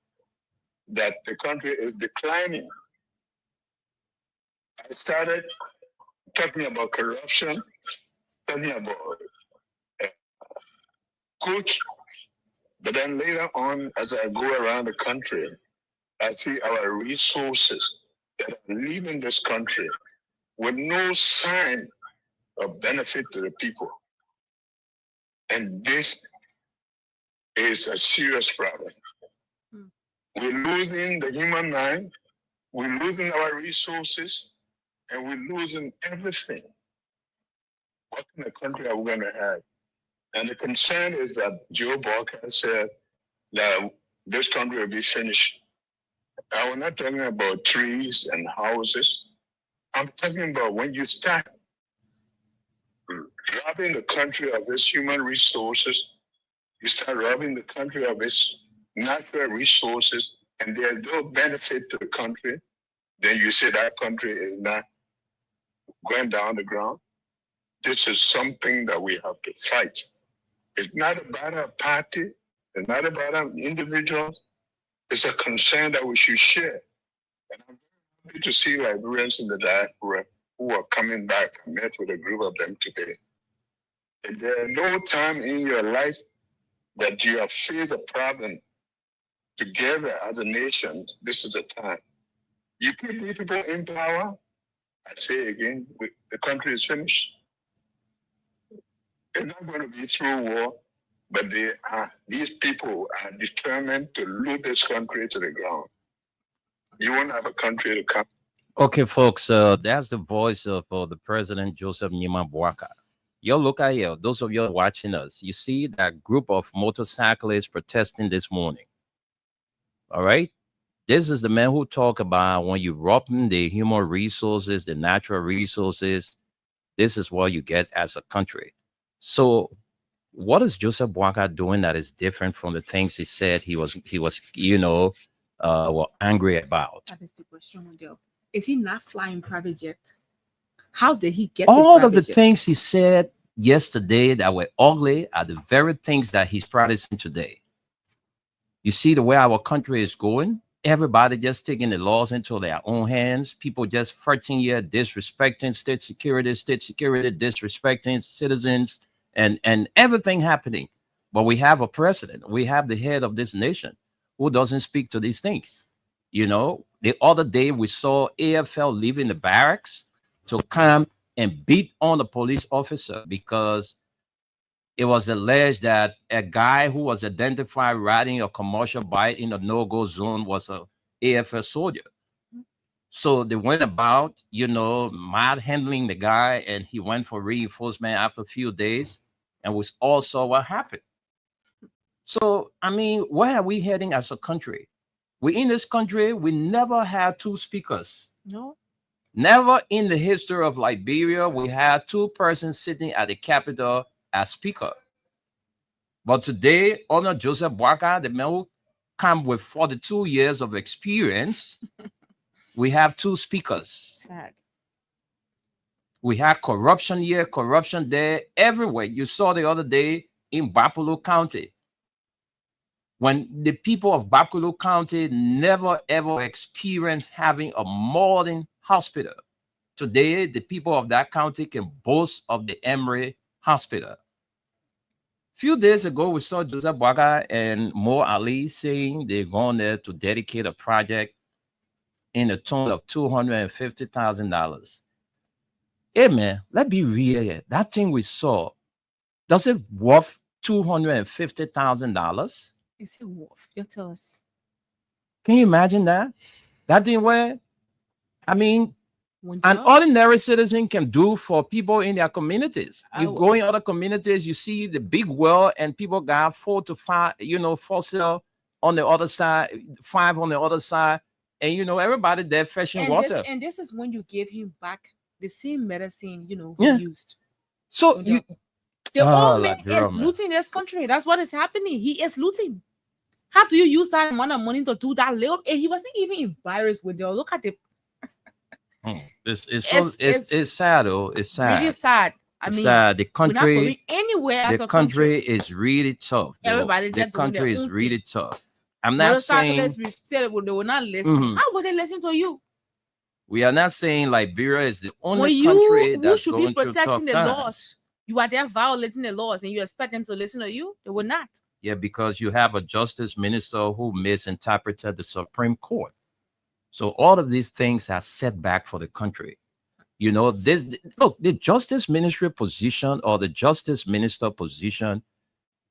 that the country is declining. I started talking about corruption, talking about coach, but then later on, as I go around the country, I see our resources that are leaving this country with no sign of benefit to the people. And this is a serious problem. We're losing the human mind, we're losing our resources, and we're losing everything. What kind of country are we going to have? And the concern is that Joe Barker said that this country will be finished. I was not talking about trees and houses. I'm talking about when you start robbing the country of its human resources, you start robbing the country of its natural resources, and there's no benefit to the country, then you say that country is not going down the ground. This is something that we have to fight. It's not about a party. It's not about an individual. It's a concern that we should share. And I'm very happy to see Liberians in the diaspora who are coming back. I met with a group of them today. If there is no time in your life that you have faced a problem together as a nation, this is the time. You put these people in power, I say again, the country is finished. It's not going to be through war. but these people are determined to loot this country to the ground. You won't have a country to come. Okay, folks, that's the voice of the President Joseph Nima Boakai. Yo, look at here. Those of you watching us, you see that group of motorcyclists protesting this morning. All right. This is the man who talk about when you rob the human resources, the natural resources, this is what you get as a country. So what is Joseph Boakai doing that is different from the things he said he was angry about? That is the question, Mondale. Is he not flying private jet? How did he get All of the things he said yesterday that were ugly are the very things that he's practicing today. You see the way our country is going? Everybody just taking the laws into their own hands. People just 13 years disrespecting state security, disrespecting citizens, and everything happening. But we have a president. We have the head of this nation who doesn't speak to these things. You know, the other day we saw AFL leaving the barracks to come and beat on a police officer because it was alleged that a guy who was identified riding a commercial bike in a no-go zone was a AFL soldier. So they went about, manhandling the guy, and he went for reinforcement after a few days, and we all saw what happened. So, I mean, where are we heading as a country? We in this country, we never had two speakers. No. Never in the history of Liberia, we had two persons sitting at the Capitol as speaker. But today, under Joseph Boakai, the man who come with 42 years of experience, we have two speakers. Sad. We have corruption here, corruption there, everywhere. You saw the other day in Bapolo County, when the people of Bapolo County never ever experienced having a modern hospital. Today, the people of that county can boast of the Emory Hospital. Few days ago, we saw Joseph Boakai and Mo Ali saying they're going there to dedicate a project in a tune of $250,000. Hey man, let's be real here. That thing we saw, does it worth $250,000? Is it worth? You tell us. Can you imagine that? That thing where, I mean, One an job? ordinary citizen can do for people in their communities. You Oh. go in other communities, you see the big well, and people got 4 to 5, fossil on the other side, 5 on the other side, and everybody there fetching and water. This is when you give him back the same medicine, he Yeah. used. So The old man Liberia, is man. looting this country. That's what is happening. He is looting. How do you use that amount of money to do that little? And he wasn't even embarrassed with it. Look at the It's sad though. It's sad. really sad. I It's mean, sad. The we're not going country, anywhere as the a country is really tough. though. Everybody the just doing their country is own really tough. I'm not saying Motorcyclists said they will not listen. Mhm. How would they listen to you? we are not saying Liberia is the When only you country who that's should be going through tough protecting the times. laws, you are there violating the laws, and you expect them to listen to you? They will not. Yeah, because you have a justice minister who misinterpreted the Supreme Court. So all of these things are setback for the country. The justice ministry position or the justice minister position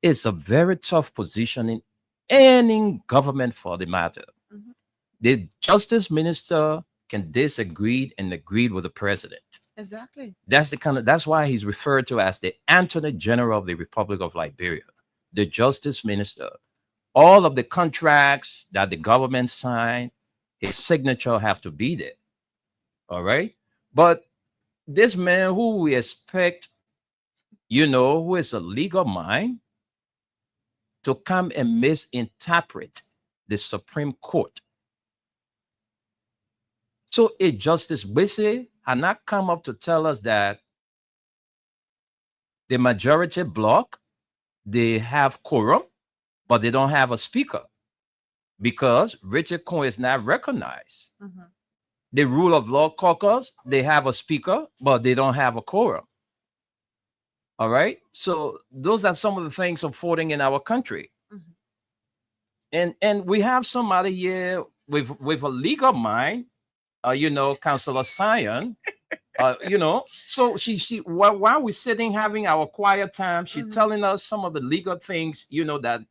is a very tough position in any government for the matter. Mhm. The justice minister can disagree and agree with the president. Exactly. That's why he's referred to as the Attorney General of the Republic of Liberia, the justice minister. All of the contracts that the government signed, his signature have to be there. All right. But this man who we expect, who is a legal mind, to come and misinterpret the Supreme Court. So a Justice Wissey had not come up to tell us that the majority bloc, they have quorum, but they don't have a speaker because Richard Cohen is not recognized. Mhm. The Rule of Law Caucus, they have a speaker, but they don't have a quorum. All right. So those are some of the things unfolding in our country. Mhm. And we have somebody here with a legal mind, Councillor Sion, So while we're sitting having our quiet time, she's Mhm. telling us some of the legal things,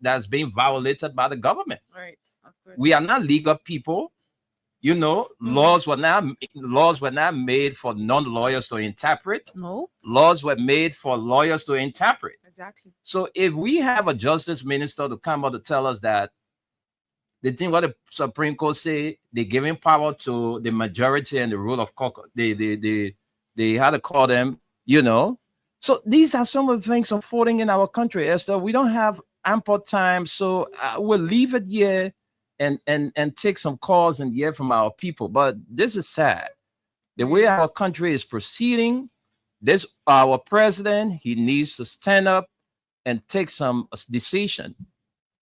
that's being violated by the government. Right. Of course. We are not legal people. Laws were not made for non-lawyers to interpret. No. Laws were made for lawyers to interpret. Exactly. So if we have a justice minister to come out to tell us that the thing what the Supreme Court say, they're giving power to the majority and the rule of caucus. They had to call them, So these are some of the things unfolding in our country, Esther. We don't have ample time, so we'll leave it here and take some calls and hear from our people. But this is sad. The way our country is proceeding, our president, he needs to stand up and take some decision,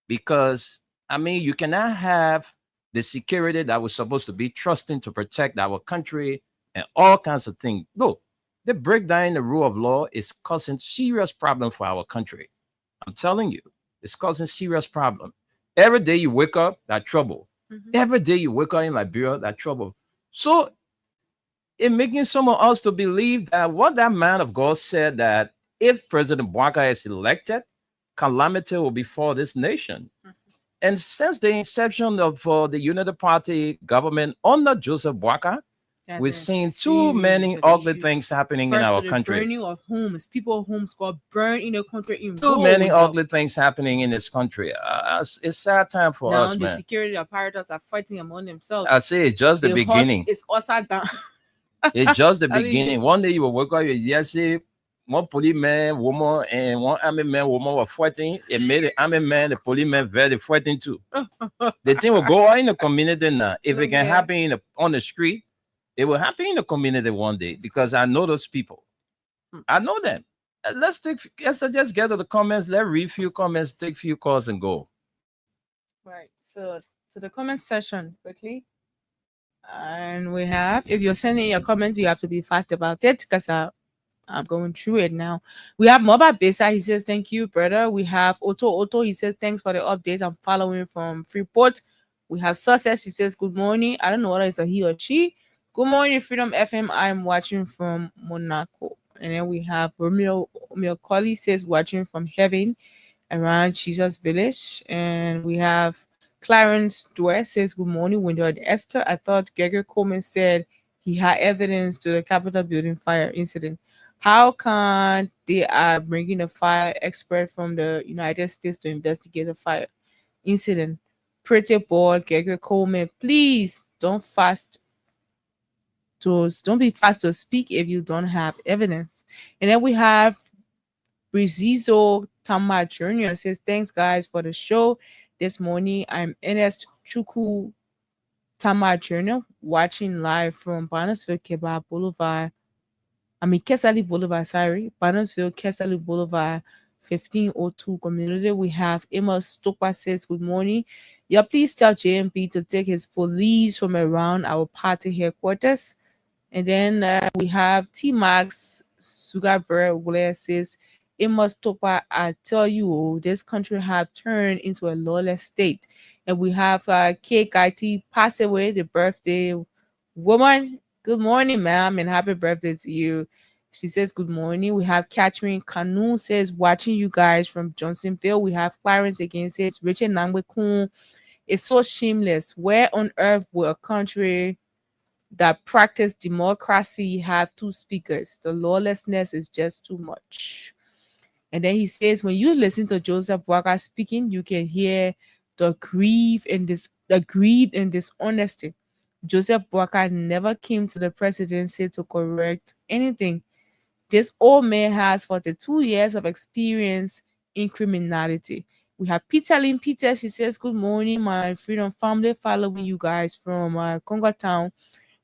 because you cannot have the security that we're supposed to be trusting to protect our country and all kinds of things. Look, the breakdown in the rule of law is causing serious problem for our country. I'm telling you, it's causing serious problem. Every day you wake up, that trouble. Every day you wake up in Liberia, that trouble. So it making some of us to believe that what that man of God said, that if President Bouaka is elected, calamity will befall this nation. And since the inception of the Unity Party government under Joseph Bouaka, we've seen too many ugly things happening in our country. Burning of homes, people's homes got burned in the country. Too many ugly things happening in this country. It's sad time for now us, the man. security apparatus are fighting among themselves. I say it's just the beginning. It's also down. It's just the beginning. One day you will wake up, you see one policeman woman and one army man woman were fighting. It made the army man, the policeman very fighting too. The thing will go on in the community now. If it can happen on the street, it will happen in the community one day, because I know those people. I know them. Let's just get to the comments. Let's read few comments, take few calls, and go. Right. So to the comment section quickly. And we have, if you're sending your comments, you have to be fast about it, because I'm going through it now. We have Mobile Besa. He says, thank you, brother. We have Otto. He says, thanks for the update. I'm following from Freeport. We have Success. She says, good morning. I don't know whether it's a he or she. Good morning, Freedom FM. I'm watching from Monaco. And then we have Romeo Colley says, watching from heaven around Jesus Village. And we have Clarence Dwyer says, good morning, Window and Esther. I thought Gregory Coleman said he had evidence to the Capitol building fire incident. How can they are bringing a fire expert from the United States to investigate the fire incident? Pretty boy, Gregory Coleman, please don't be fast to speak if you don't have evidence. And then we have Brizizo Tama Jr. says, thanks guys for the show this morning. I'm Ernest Chuku Tama Jr. watching live from Barnesville, Keba Boulevard. Kesali Boulevard, Barnesville, Kesali Boulevard, 1502 community. We have Amos Stokwa says, good morning. Yeah, please tell JMP to take his police from around our party headquarters. And then we have T-Max Sugarberg Wule says, Amos Stokwa, I tell you, this country have turned into a lawless state. And we have KKT pass away, the birthday woman. Good morning, ma'am, and happy birthday to you. She says, good morning. We have Catherine Kanu says, watching you guys from Johnsonville. We have Clarence again says, Richard Nangwekun is so shameless. Where on earth will a country that practice democracy have two speakers? The lawlessness is just too much. And then he says, when you listen to Joseph Bouaka speaking, you can hear the grief and dishonesty. Joseph Bouaka never came to the presidency to correct anything. This old man has 42 years of experience in criminality. We have Peter Lynn Peter. She says, good morning, my Freedom family, following you guys from Congo Town.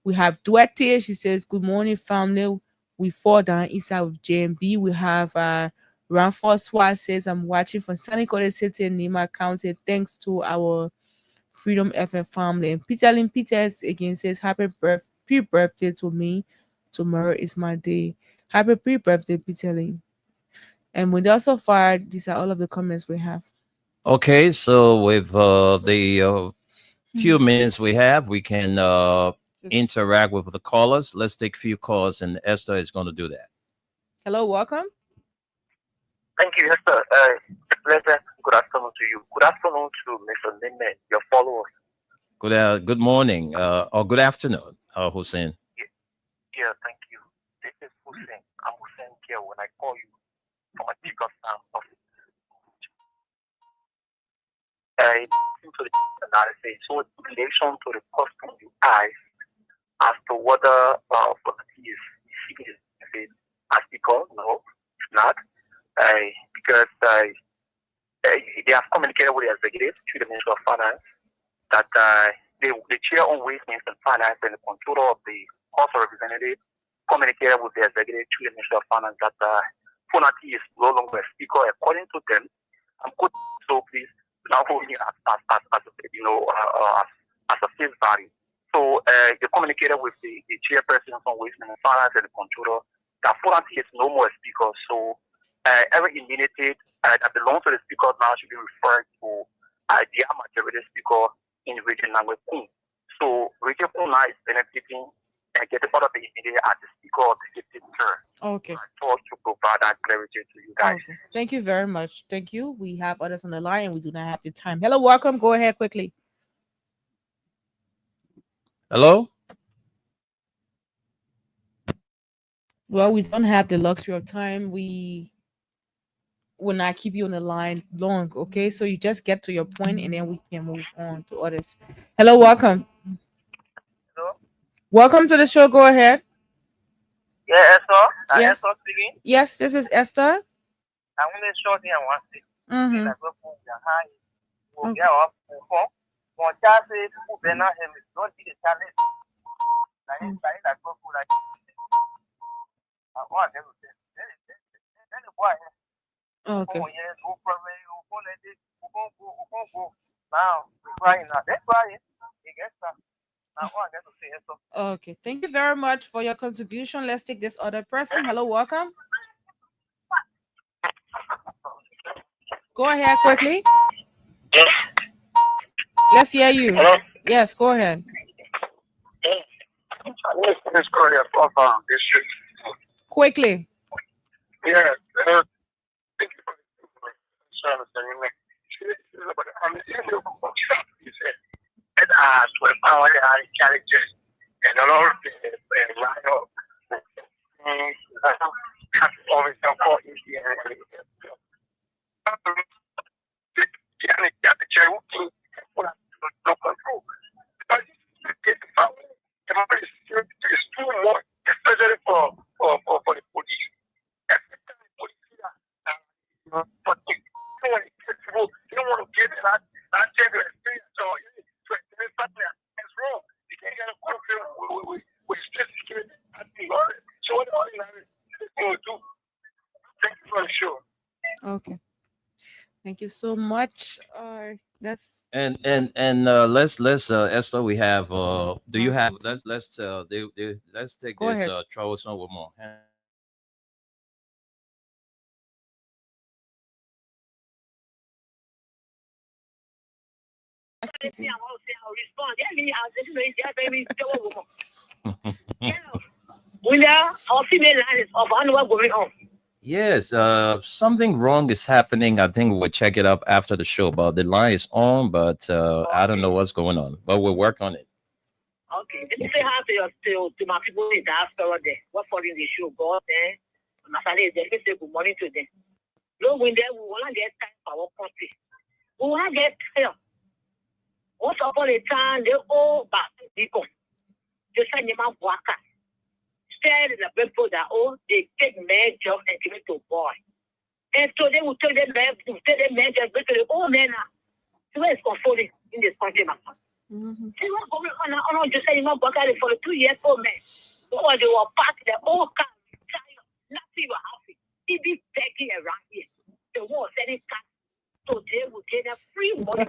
We have Duarte. She says, good morning, family. We fall down inside with JMB. We have Ranford Swat says, I'm watching from Sunny College City in Nima County. Thanks to our Freedom FM family. And Peter Lynn Peters again says, happy pre-birthday to me. Tomorrow is my day. Happy pre-birthday, Peter Lynn. And with us so far, these are all of the comments we have. Okay, so with the few minutes we have, we can interact with the callers. Let's take a few calls, and Esther is going to do that. Hello, welcome. Thank you, Esther. Pleasure. Good afternoon to you. Good afternoon to Mr. Nime, your followers. Good morning or good afternoon, Hussein. Yeah, thank you. This is Hussein. I'm Hussein here when I call you from a Chicago office. I listen to the analysis. So, in relation to the question you asked as to whether property is seeking as because, no, it's not. Because they have communicated with the executive through the Ministry of Finance that the chair on Waste, Means and Finance and the controller of the House of Representatives communicated with the executive through the Ministry of Finance that Funati is no longer a speaker according to them. So please now hold me as a face value. So they communicated with the chairperson on Waste, Means and Finance and the controller that Funati is no more a speaker. So every immunity that belongs to the speaker now should be referred to the majority speaker in region number 2. So region 2 now is benefiting and get the part of the immunity as the speaker of the 15th term. Okay. To provide that clarity to you guys. Okay. Thank you very much. Thank you. We have others on the line and we do not have the time. Hello, welcome. Go ahead quickly. Hello? Well, we don't have the luxury of time. We will not keep you on the line long, okay? So you just get to your point and then we can move on to others. Hello, welcome. Hello? Welcome to the show. Go ahead. Yeah, Esther? Yes. Esther speaking? Yes, this is Esther. I'm going to show you one thing. Mm-hmm. Okay. Okay. Thank you very much for your contribution. Let's take this other person. Hello, welcome. Go ahead quickly. Let's hear you. Hello? Yes, go ahead. Quickly. Yeah. Characters and a lot of especially for the police. But they don't want to give it that experience. So it's wrong. You can't get a country with strict security. So what the ordinary will do. Thank you for the show. Okay. Thank you so much. Let's And let's Esther, we have do you have let's take Go this ahead. troublesome with more. Yes, something wrong is happening. I think we'll check it up after the show. But the line is on, but I don't know what's going on. But we'll work on it. Okay, let me say hi to my people in the diaspora there. What for in the show, God there. Masale, they say good morning to them. No, when there, we want to get time for our country. We want to get help. Once upon a time, they all back become. They say, Nima Waka. Said the people that, they take men job and give it to boy. And so they will tell them men just go to the old men. So it's controlling in this country, my son. See what's going on? Just saying, for the 2 years old man. Or they were parked the old car, nothing will happen. He be begging around here. The war selling cars. So they will get a free money.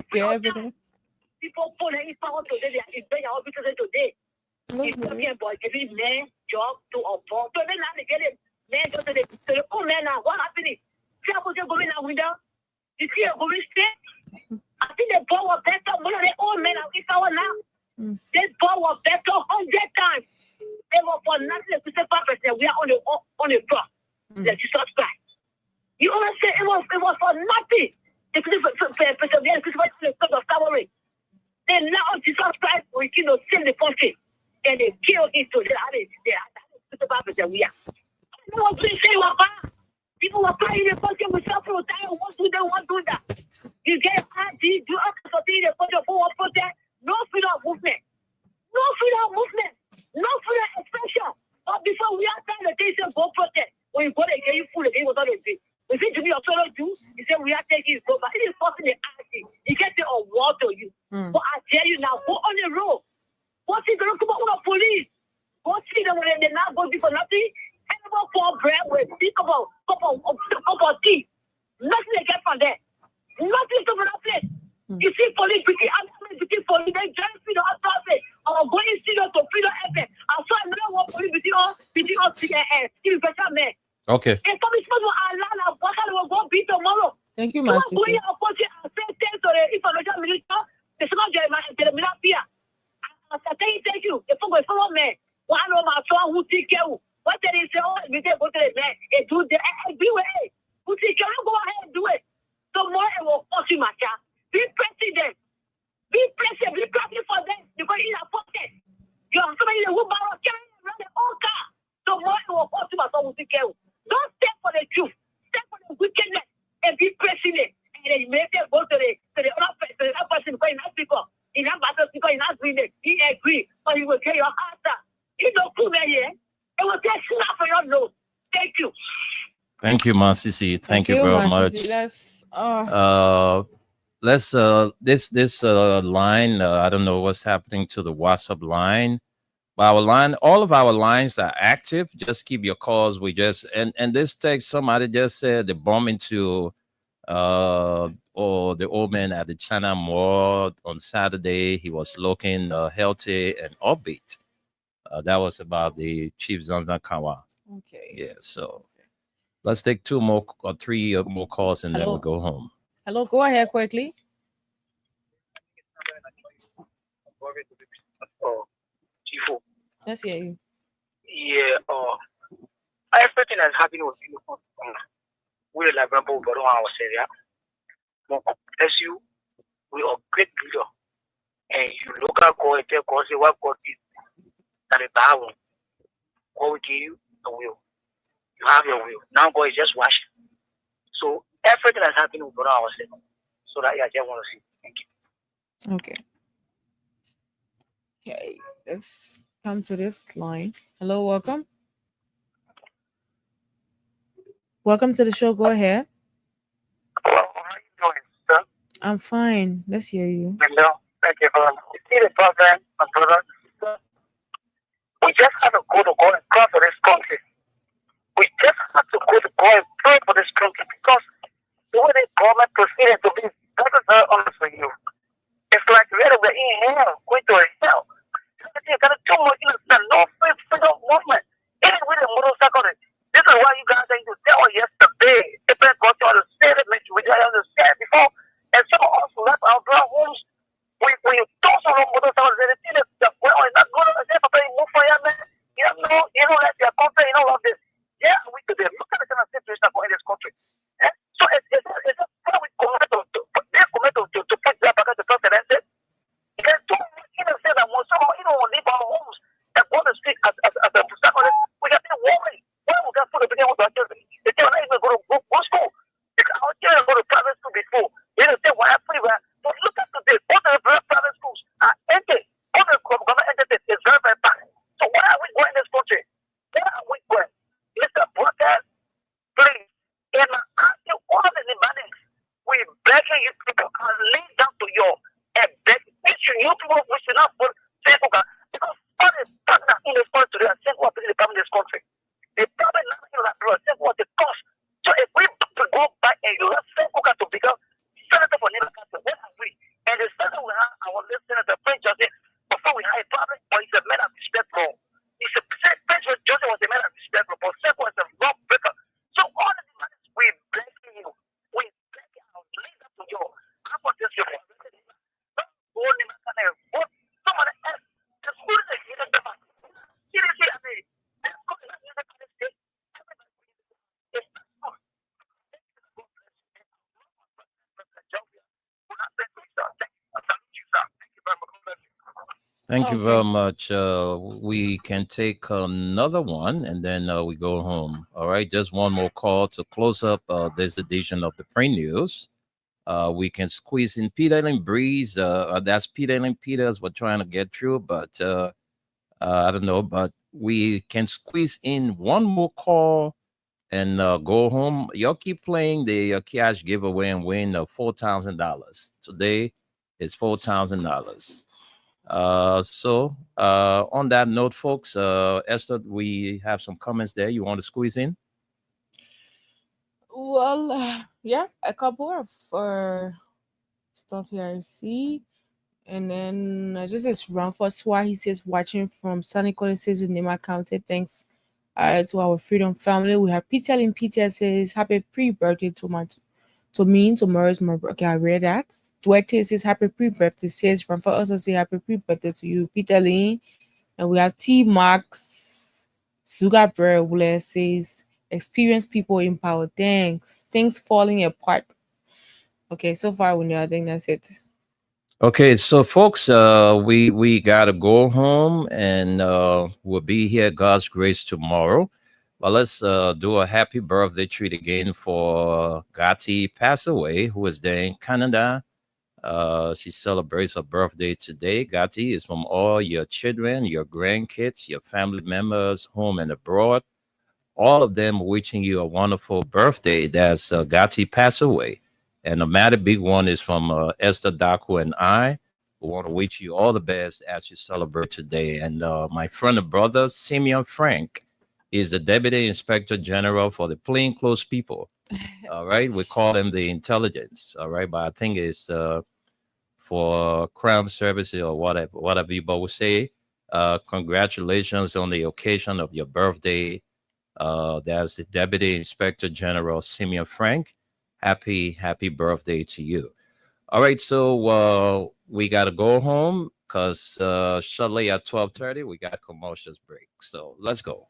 People pulling power today, they are enjoying our business today. He's talking about giving men job to avoid. So then now they get it. Men go to the old man now. What happening? See how they're going out window? You see a going straight? I think the ball was better. One of the old men are in power now. This ball was better 100 for nothing. The crucified person, we are on the cross. The Jesus Christ. You understand? It was for nothing. The crucified person, we are crucified on the cross of Calvary. Then now Jesus Christ will save the country, and they kill him to the crucified person. We are. No one please say what bad. People were crying in the country with self-protest. What do they want to do that? You get party, do all kinds of things in the country for one protest. No freedom of movement. No freedom of movement. No freedom of expression. But before we are trying to take some go protest, when you go there, you food again, what do you do? We see to be a solo do, you say we are taking it over. It is forcing the action. It gets it on water you. But I tell you now, go on the road. What's it going to come out with the police? Go see them when they're not going to do for nothing. About for bread, we think about cup of tea. Nothing they get from there. Nothing from that place. You see police between police, they just feed the traffic or going studio to feed the FM. I saw another one police between us men. Okay. And some people will allow what will go beat tomorrow. Thank you, You Master. are going to say things to the information minister. The second Jeremiah fear. I thank you. The follow me. One of my son who take care of. What they say, we go to the man and do the everywhere. Who say, can you go ahead and do it? Tomorrow it will cost you, my child. Be president. Be president for them because in a pocket. You have somebody who borrow carrying around the old car. Tomorrow it will cost you, my son who take care of. Don't step for the truth. Step for the wickedness and be president. And then you make them go to the other person because he's not speaker. He's not battle because he's not doing it. He agree, but he will get your answer. You don't come here. It will take snap for your nose. Thank you. Thank you, Masisi. Thank you very much. This line, I don't know what's happening to the WhatsApp line. But our line, all of our lines are active. Just keep your calls. We just and this text, somebody just said the bomb into or the old man at the China Mall on Saturday. He was looking healthy and upbeat. That was about the Chief Zanzan Kawa. Okay. Yeah, so let's take 2 more or 3 more calls and then we'll go home. Hello, go ahead quickly. Let's hear you. Yeah, everything that's happening with you, we're like Rambo, but on our area. As you, we are great leader, and you look at God and tell God, say what God did. That is that one. God will give you a will. You have your will. Now God is just watching. So everything that's happening will go on ourselves. So that I just want to see. Thank you. Okay. Okay, let's come to this line. Hello, welcome. Welcome to the show. Go ahead. Well, how are you doing, sir? I'm fine. Let's hear you. Hello. Thank you, brother. You see the problem, my brother? We just have to go and pray for this country. We just have to go and pray for this country because the way the government proceeded to be, that is very honest with you. It's like we're in hell, going to hell. You got too much, no freedom movement. Even with the motorcycle, this is why you guys need to tell yesterday. If they got to understand it, we didn't understand before. And some of us left our blood homes. We toss on motorcycles and they see that well, it's not good to say, Papa, you move for your man. You know that their country, you know all this. Yeah, we do that. Look at the kind of situation going in this country. Yeah? So it's how we commit to put that back at the president. There's too much say that when someone leave our homes and go to the street as a cycle, we got to worry. Why we got food to begin with our children? They tell us not even go to school. Because our children go to private school before. They don't say why I'm free. But look at today, both of the private schools are empty. Both of the government entities is very, very bad. So why are we going in this country? Why are we going? Mr. Broadcast, please, in asking all the demandings, we begging you people and lay down to you and beg you people we should not put Senkuka because all the partners in this country today are Senkuka people come in this country. They probably not in that blood, Senkuka the cost. So if we go back and you have Senkuka to become senator for Nila Council, what are we? And the senator we have our list senator Prince Joseph before we had a problem, but he's a man of respect for. He's a Prince Joseph was a man of respect for, but Senkuka is a law breaker. So all the demands we begging you, we begging our leader to you. How about this? Somebody else, the school is a seriously, I mean, Thank you Okay. very much. We can take another one and then we go home. All right. Just one more call to close up this edition of the Pre News. We can squeeze in Peter and Breeze. That's Peter and Peters we're trying to get through, but I don't know. But we can squeeze in one more call and go home. Y'all keep playing the cash giveaway and win $4,000. Today is $4,000. On that note, folks, Esther, we have some comments there. You want to squeeze in? Well, yeah, a couple of stuff here I see. And then this is Ramfoswa. He says, watching from Sunny College, says in Nema County. Thanks to our Freedom family. We have Peter Lynn. Peter says, happy pre-birthday to me. Tomorrow's my birthday. Okay, I read that. Duarte says, happy pre-birthday. Says Ramfa also say happy pre-birthday to you, Peter Lynn. And we have T Max Sugar Wule says, experienced people in power. Thanks. Things falling apart. Okay, so far we know. I think that's it. Okay, so folks, we gotta go home and we'll be here, God's grace, tomorrow. But let's do a happy birthday treat again for Gatti Pass Away, who is there in Canada. She celebrates her birthday today. Gatti is from all your children, your grandkids, your family members, home and abroad. All of them wishing you a wonderful birthday. That's Gatti Pass Away. And a matter big one is from Esther Daku and I. We want to wish you all the best as you celebrate today. And my friend and brother, Simeon Frank, is the Deputy Inspector General for the plainclothes people. All right. We call him the intelligence. All right. But I think it's for crime services or whatever you both say. Congratulations on the occasion of your birthday. That's the Deputy Inspector General, Simeon Frank. Happy birthday to you. All right, so we got to go home because shortly at 12:30 we got commercials break. So let's go.